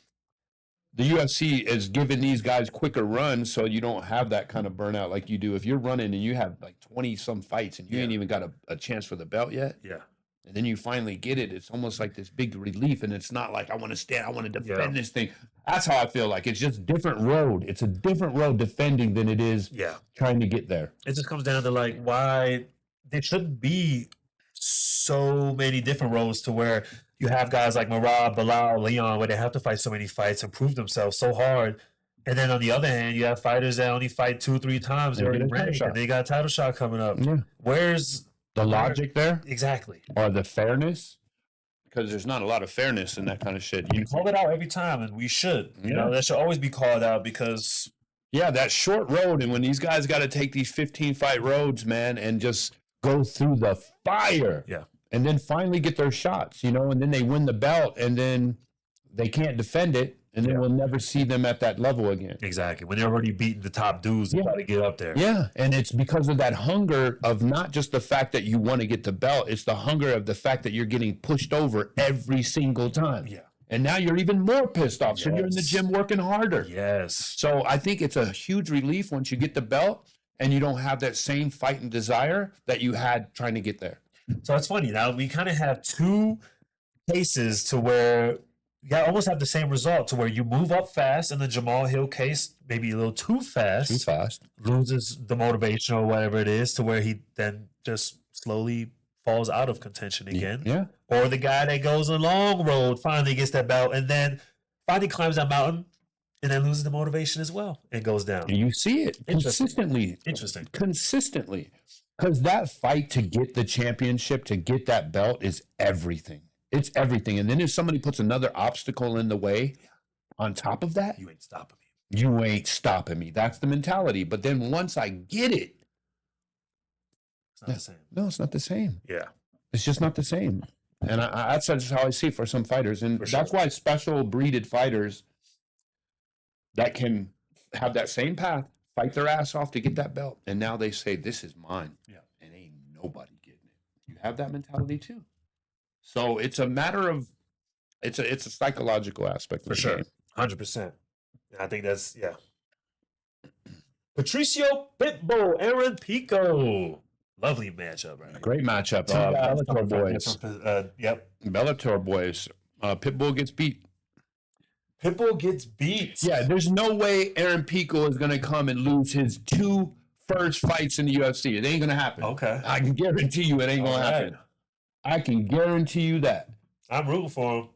the UFC is giving these guys quicker runs so you don't have that kind of burnout like you do. If you're running and you have like 20-some fights and you ain't even got a chance for the belt yet. Yeah. And then you finally get it. It's almost like this big relief. And it's not like I want to stand, I want to defend this thing. That's how I feel like. It's just different road. It's a different road defending than it is trying to get there. It just comes down to like, why there shouldn't be so many different roles to where you have guys like Marab, Bilal, Leon, where they have to fight so many fights and prove themselves so hard. And then on the other hand, you have fighters that only fight 2-3 times. They're already ranked, and they got a title shot coming up. Yeah. Where's The logic there? exactly? Or the fairness? Because there's not a lot of fairness in that kind of shit. You call it out every time, and we should. You know, that should always be called out because Yeah, that short road, and when these guys got to take these 15-fight roads, man, and just go through the fire. Yeah. And then finally get their shots, you know, and then they win the belt, and then they can't defend it, and then we'll never see them at that level again. exactly when they're already beating the top dudes, they try to get up there. Yeah, and it's because of that hunger of not just the fact that you want to get the belt, it's the hunger of the fact that you're getting pushed over every single time. Yeah. And now you're even more pissed off, so you're in the Yes. gym working harder. Yes. So I think it's a huge relief once you get the belt and you don't have that same fight and desire that you had trying to get there. So it's funny. Now we kind of have two cases to where you almost have the same result to where you move up fast in the Jamal Hill case, maybe a little too fast, fast. loses the motivation or whatever it is to where he then just slowly falls out of contention again. Yeah. Or the guy that goes a long road finally gets that belt and then finally climbs that mountain and then loses the motivation as well and goes down. You see it consistently. Interesting. Consistently. Because that fight to get the championship, to get that belt is everything. It's everything. And then if somebody puts another obstacle in the way on top of that, You ain't stopping me. you ain't stopping me. That's the mentality. But then once I get it, It's not the same. no, it's not the same. Yeah. It's just not the same. And that's just how I see it for some fighters. And For that's sure. why special breeded fighters that can have that same path, fight their ass off to get that belt. And now they say, this is mine. Yeah. And ain't nobody getting it. You have that mentality too. So it's a matter of, it's a psychological aspect. of For the sure. game. 100%. I think that's, yeah. Patricio Pitbull, Aaron Pico. Lovely matchup, right? Great matchup. Two guys Bellator coming from boys. different, yep. Bellator boys. Pitbull gets beat. Pitbull gets beat. Yeah, there's no way Aaron Pico is going to come and lose his two first fights in the UFC. It ain't going to happen. Okay. I can guarantee you it ain't going to happen. I can guarantee you that. I'm rooting for him.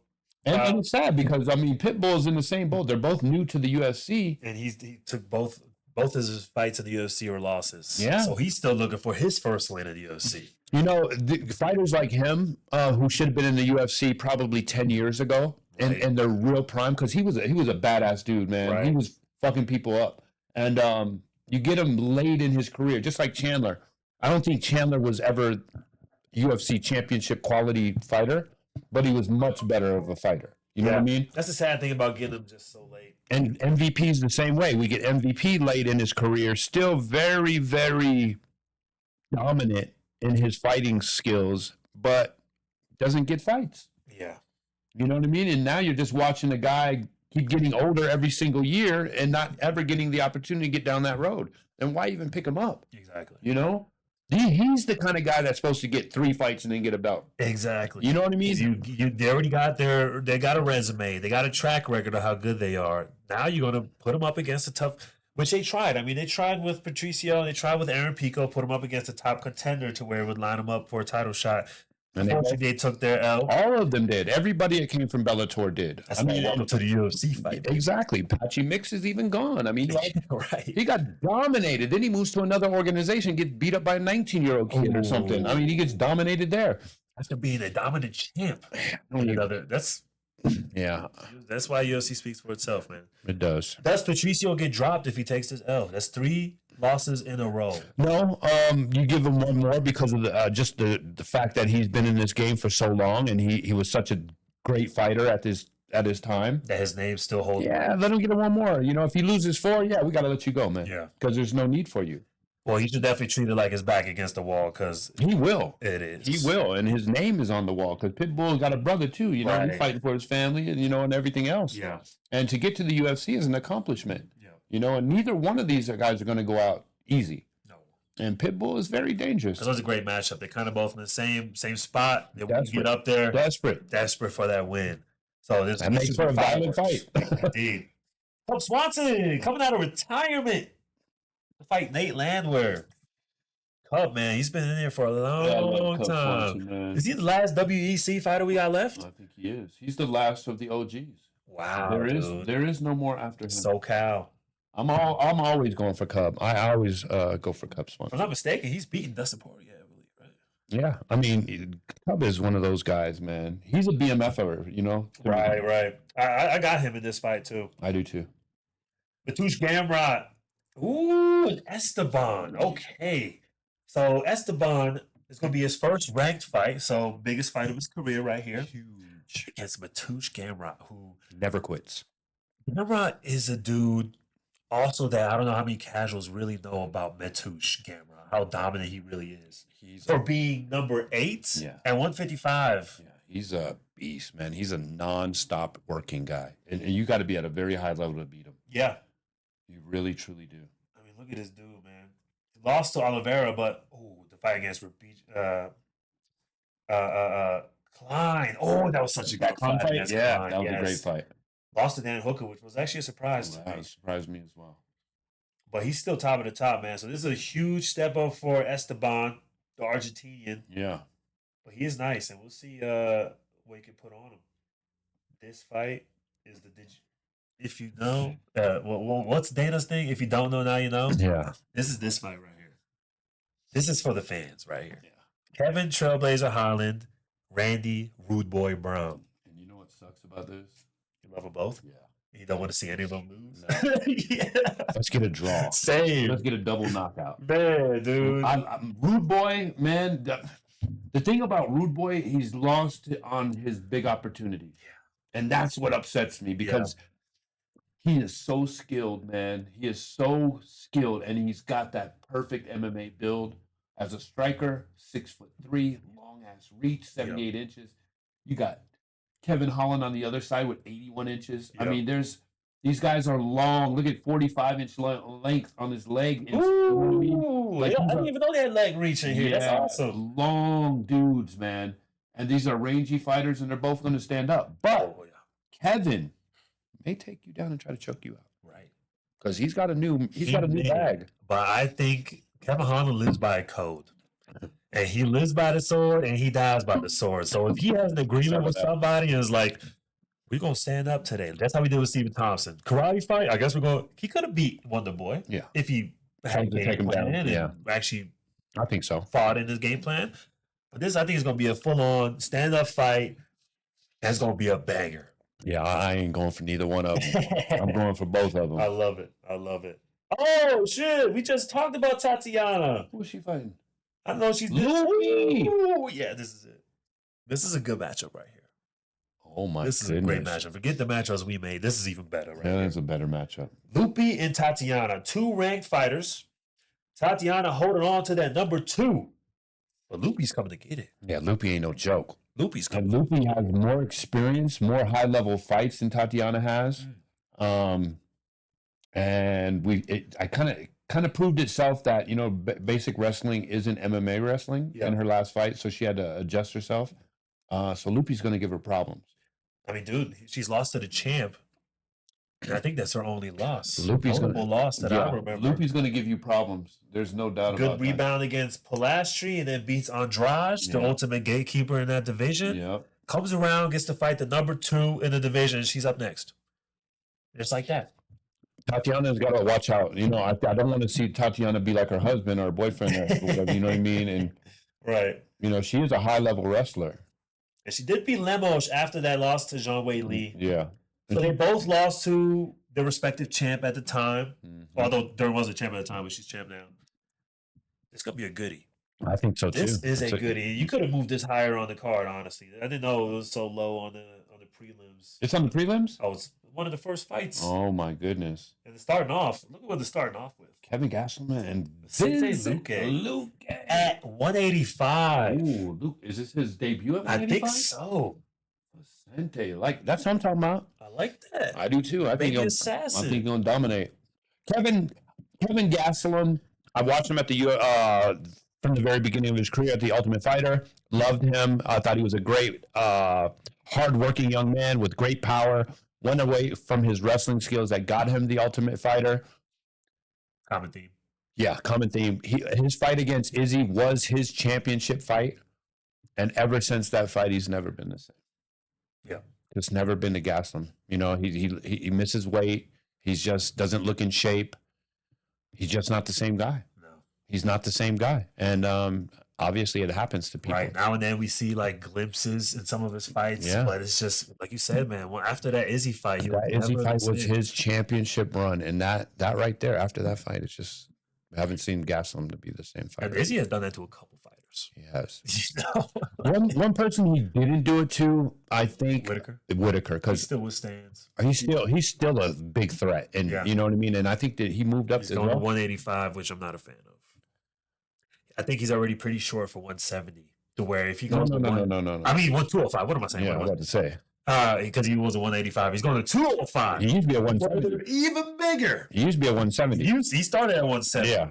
And it's sad because, I mean, Pitbull's in the same boat. They're both new to the UFC. And he took both of his fights in the UFC were losses. Yeah. So he's still looking for his first win in the UFC. You know, the fighters like him who should have been in the UFC probably 10 years ago Right. and their real prime, because he was a badass dude, man. Right. He was fucking people up. And you get him late in his career, just like Chandler. I don't think Chandler was ever UFC championship quality fighter, but he was much better of a fighter. You know what I mean? That's the sad thing about getting him just so late. And MVP's the same way. We get MVP late in his career, still very, very dominant in his fighting skills, but doesn't get fights. Yeah. You know what I mean? And now you're just watching a guy keep getting older every single year and not ever getting the opportunity to get down that road. And why even pick him up? Exactly. You know? He's the kind of guy that's supposed to get 3 fights and then get a belt. Exactly. You know what I mean? They already got they got a resume. They got a track record of how good they are. Now you're going to put them up against a tough, which they tried. I mean, they tried with Patricio. They tried with Aaron Pico, put him up against a top contender to where it would line them up for a title shot. And Unfortunately, they took their L. all of them did. Everybody that came from Bellator did. That's why welcome to the UFC fight. Exactly. Patchy Mix is even gone. I mean, Right. he got dominated. Then he moves to another organization, gets beat up by a 19-year-old kid or something. I mean, he gets dominated there. After being a dominant champ. That's why UFC speaks for itself, man. It does. Does Patricio get dropped if he takes his L? That's 3 losses in a row. No, you give him one more because of just the fact that he's been in this game for so long and he was such a great fighter at his time. That his name still holds. Yeah, let him get one more. You know, if he loses 4, we got to let you go, man. Yeah. Because there's no need for you. Well, he should definitely treat it like his back against the wall because He will. it is. He will, and his name is on the wall because Pitbull got a brother too. You know, he's Right. fighting for his family, and and everything else. Yeah. And to get to the UFC is an accomplishment. Yeah. You know, and neither one of these guys are going to go out easy. No. And Pitbull is very dangerous. That was a great matchup. They're kind of both in the same spot. They want to Desperate. get up there, Desperate. for that win. So this Makes for a violent fight. Indeed. Tom Swanson coming out of retirement to fight Nate Landwehr. Cub, man, he's been in there for a I love long Cub time. Swanson, man. Is he the last WEC fighter we got left? I think he is. He's the last of the OGs. Wow, There is no more after him. SoCal. I'm always going for Cub. I always go for Cub If Swanson. I'm not mistaken, he's beaten Dustin Poirier, I believe, right? Yeah, I mean, Cub is one of those guys, man. He's a BMFer, you know. Right. I got him in this fight too. I do too. Mateusz Gamrot. Ooh, and Esteban. Okay. So Esteban is going to be his first ranked fight. So biggest fight of his career right here. Huge. Against Mateusz Gamrot, who Never quits. Gamrot is a dude also that I don't know how many casuals really know about Mateusz Gamrot, how dominant he really is. He's For being number 8 Yeah. at 155. Yeah, he's a beast, man. He's a non-stop working guy, and you got to be at a very high level to beat him. Yeah. You really, truly do. I mean, look at this dude, man. He lost to Oliveira, but the fight against Klein. Oh, that was such a good fight. against Yeah, Klein, that was a great yes. fight. Lost to Dan Hooker, which was actually a surprise to me. That surprised me as well. But he's still top of the top, man. So this is a huge step up for Esteban, the Argentinian. Yeah. But he is nice, and we'll see what he can put on him. This fight is the if you know, what's Dana's thing? If you don't know, now you know. Yeah. This is this fight right here. This is for the fans right here. Yeah. Kevin Trailblazer Holland, Randy Rude Boy Brown. And you know what sucks about this? You love them both? Yeah. You don't want to see any of them lose? No. Yeah. Let's get a draw. Same. Let's get a double knockout. Man, dude. I'm Rude Boy, man. The thing about Rude Boy, he's lost on his big opportunity. Yeah. And that's what upsets me because he is so skilled, man. He is so skilled, and he's got that perfect MMA build as a striker, 6'3", long ass reach, 78 inches. You got Kevin Holland on the other side with 81 inches. I mean, these guys are long. Look at 45-inch length on his leg. Ooh, Like, I didn't even know they had leg reach in here. That's awesome. Long dudes, man. And these are rangy fighters, and they're both going to stand up. But Kevin may take you down and try to choke you out. Right. Because he's got a new bag. But I think Kevin Holland lives by a code. And he lives by the sword and he dies by the sword. So if he has an agreement with somebody and is like, we're going to stand up today. That's how we did with Stephen Thompson. Karate fight, I guess he could have beat Wonder Boy. Yeah. If he had a game plan and actually I think so. fought in his game plan. But this, I think, is going to be a full-on stand-up fight. And it's going to be a banger. Yeah, I ain't going for neither one of them. I'm going for both of them. I love it. Oh, shit. We just talked about Tatiana. Who's she fighting? I know she's Louis. Ooh, yeah, this is it. This is a good matchup right here. Oh, my This is a great matchup. Forget the matchups we made. This is even better right Yeah, here. that's a better matchup. Lupi and Tatiana, 2 ranked fighters. Tatiana holding on to that number 2. But Lupi's coming to get it. Yeah, Lupi ain't no joke. Lupi's And coming. Lupi has more experience, more high-level fights than Tatiana has. And I kind of proved itself that, basic wrestling isn't MMA wrestling in her last fight, so she had to adjust herself. So Lupi's going to give her problems. I mean, dude, she's lost to the champ. And I think that's her only loss. Lupi's Notable loss that I remember. Lupi's going to give you problems. There's no doubt about Good rebound against Pilastri and then beats Andrade, the ultimate gatekeeper in that division. that. Yep. Comes around, gets to fight the number 2 in the division. She's up next. Just like that. Tatiana's got to watch out. I don't want to see Tatiana be like her husband or her boyfriend or whatever, you know what I mean? And, Right. she is a high-level wrestler. And she did beat Lemos after that loss to Jean-Wei Lee. Yeah. So they both lost to their respective champ at the time. Mm-hmm. Although there was a champ at the time, but she's champ now. It's going to be a goodie. I think so, too. This is a goodie. You could have moved this higher on the card, honestly. I didn't know it was so low on the prelims. It's on the prelims? Oh, it's one of the first fights. Oh, my goodness. And it's starting off. Look at what they're starting off with. Kevin Gastelum and Vicente Luque at 185. Ooh, Luke, is this his debut at 185? I think so. Vicente, that's what I'm talking about. I like that. I do too. I think assassin. he's going to dominate. Kevin Gastelum. I watched him at from the very beginning of his career at the Ultimate Fighter. Loved him. I thought he was a great, hardworking young man with great power. Went away from his wrestling skills that got him the Ultimate Fighter. Common theme. Yeah, common theme. His fight against Izzy was his championship fight, and ever since that fight, he's never been the same. Yeah. It's never been to gas him. You know, he misses weight. He's just doesn't look in shape. He's just not the same guy. No. He's not the same guy, and obviously it happens to people. Right now and then we see like glimpses in some of his fights, but it's just like you said, man. After that Izzy fight, That Izzy fight was his championship run, and that right there after that fight, it's just I haven't seen Gaslam to be the same fighter. And Izzy has done that to a couple fighters. He has. You know? one person he didn't do it to, I think, Whitaker, because he still withstands. he's still a big threat, and you know what I mean. And I think that he moved up He's to going to 185, which I'm not a fan of. I think he's already pretty short for 170. To where if he goes no. I mean 205. What am I saying? Yeah, I was about to say. Because he was a 185. He's going to 205. He used to be a 170. Even bigger. He used to be a 170. He started at 170. Yeah.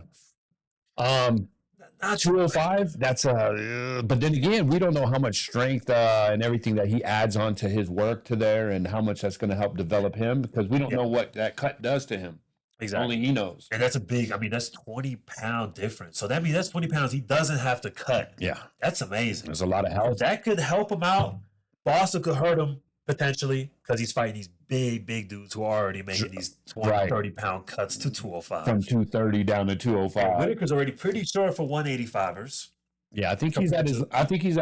Not 205. That's but then again, we don't know how much strength and everything that he adds on to his work to there, and how much that's going to help develop him, because we don't know what that cut does to him. Exactly. Only he knows. And that's a big. I mean, that's 20-pound difference. So that means that's 20 pounds he doesn't have to cut. Yeah. That's amazing. There's a lot of help. That could help him out. But also could hurt him potentially, because he's fighting these big dudes who are already making these 20, 30-pound cuts to 205. From 230 down to 205. Whitaker's already pretty short for 185ers. Yeah, I think he's at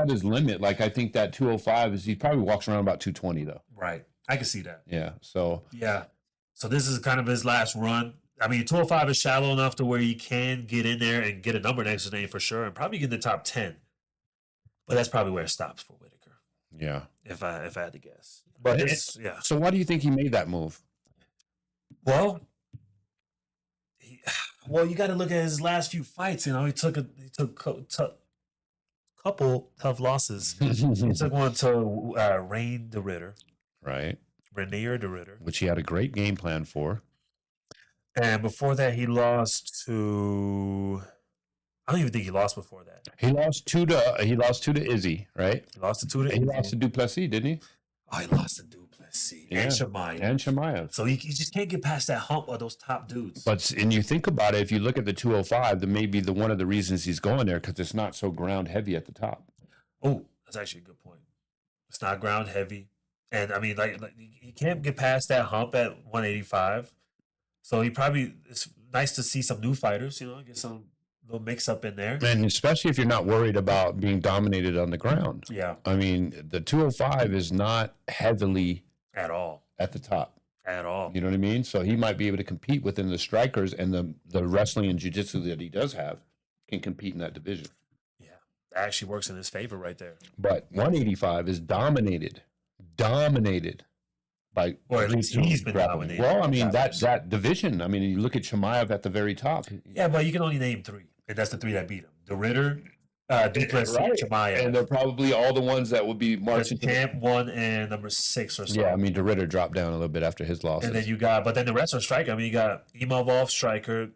his limit. Like, I think that 205 he probably walks around about 220 though. Right. I can see that. Yeah. So So this is kind of his last run. I mean, 205 is shallow enough to where you can get in there and get a number next to his name for sure, and probably get in the top 10. But that's probably where it stops for Whitaker. Yeah. If I had to guess. But So why do you think he made that move? Well, you got to look at his last few fights. You know, he took a couple tough losses. He took one to Rain the Ritter. Right. Rainier the Ritter. Which he had a great game plan for. And before that, he lost to. I don't even think he lost before that. He lost two to Izzy, right? He lost to two to Izzy. He lost to Duplessis, didn't he? Oh, he lost to Duplessis and Chimaev. So he just can't get past that hump of those top dudes. And you think about it, if you look at the 205, then maybe one of the reasons he's going there, because it's not so ground heavy at the top. Oh, that's actually a good point. It's not ground heavy, and I mean, like he can't get past that hump at 185. So it's nice to see some new fighters. You know, get some little mix up in there. And especially if you're not worried about being dominated on the ground. Yeah. I mean, the 205 is not heavily at all at the top. At all. You know what I mean? So he might be able to compete within the strikers, and the wrestling and jiu-jitsu that he does have can compete in that division. Yeah. That actually works in his favor right there. But 185 is dominated by, or at least he's been dominated. Well, I mean, that division. I mean, you look at Chimaev at the very top. Yeah, but you can only name three. And that's the three that beat him. The Ritter, Duplessis, Chimaev. And they're probably all the ones that would be marching. Champ 1 and number 6 or so. Yeah, I mean, the Ritter dropped down a little bit after his losses. And then but then the rest are striker. I mean, you got Imavov, striker,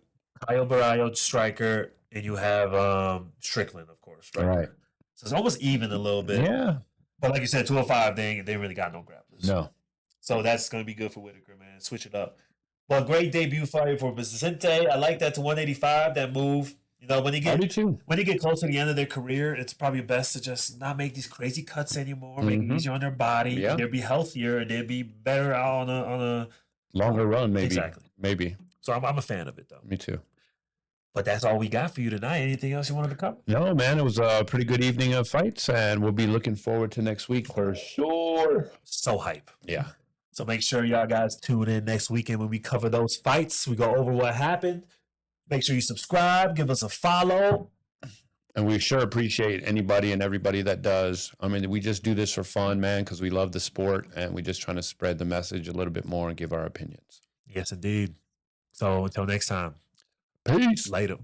Kyle Barayo, striker, and you have Strickland, of course. Right. So it's almost even a little bit. Yeah. But like you said, 205, they really got no grapplers. No. So that's going to be good for Whitaker, man. Switch it up. Well, great debut fight for Vicente. I like that to 185, that move. You know, when you get close to the end of their career, it's probably best to just not make these crazy cuts anymore. Make it easier on their body. Yeah. They'll be healthier and they'll be better out on a longer run, maybe. Exactly. Maybe. So I'm a fan of it, though. Me too. But that's all we got for you tonight. Anything else you wanted to cover? No, man. It was a pretty good evening of fights, and we'll be looking forward to next week for sure. So hype. Yeah. So make sure y'all guys tune in next weekend when we cover those fights. We go over what happened. Make sure you subscribe, give us a follow. And we sure appreciate anybody and everybody that does. I mean, we just do this for fun, man, because we love the sport, and we're just trying to spread the message a little bit more and give our opinions. Yes, indeed. So until next time. Peace. Later.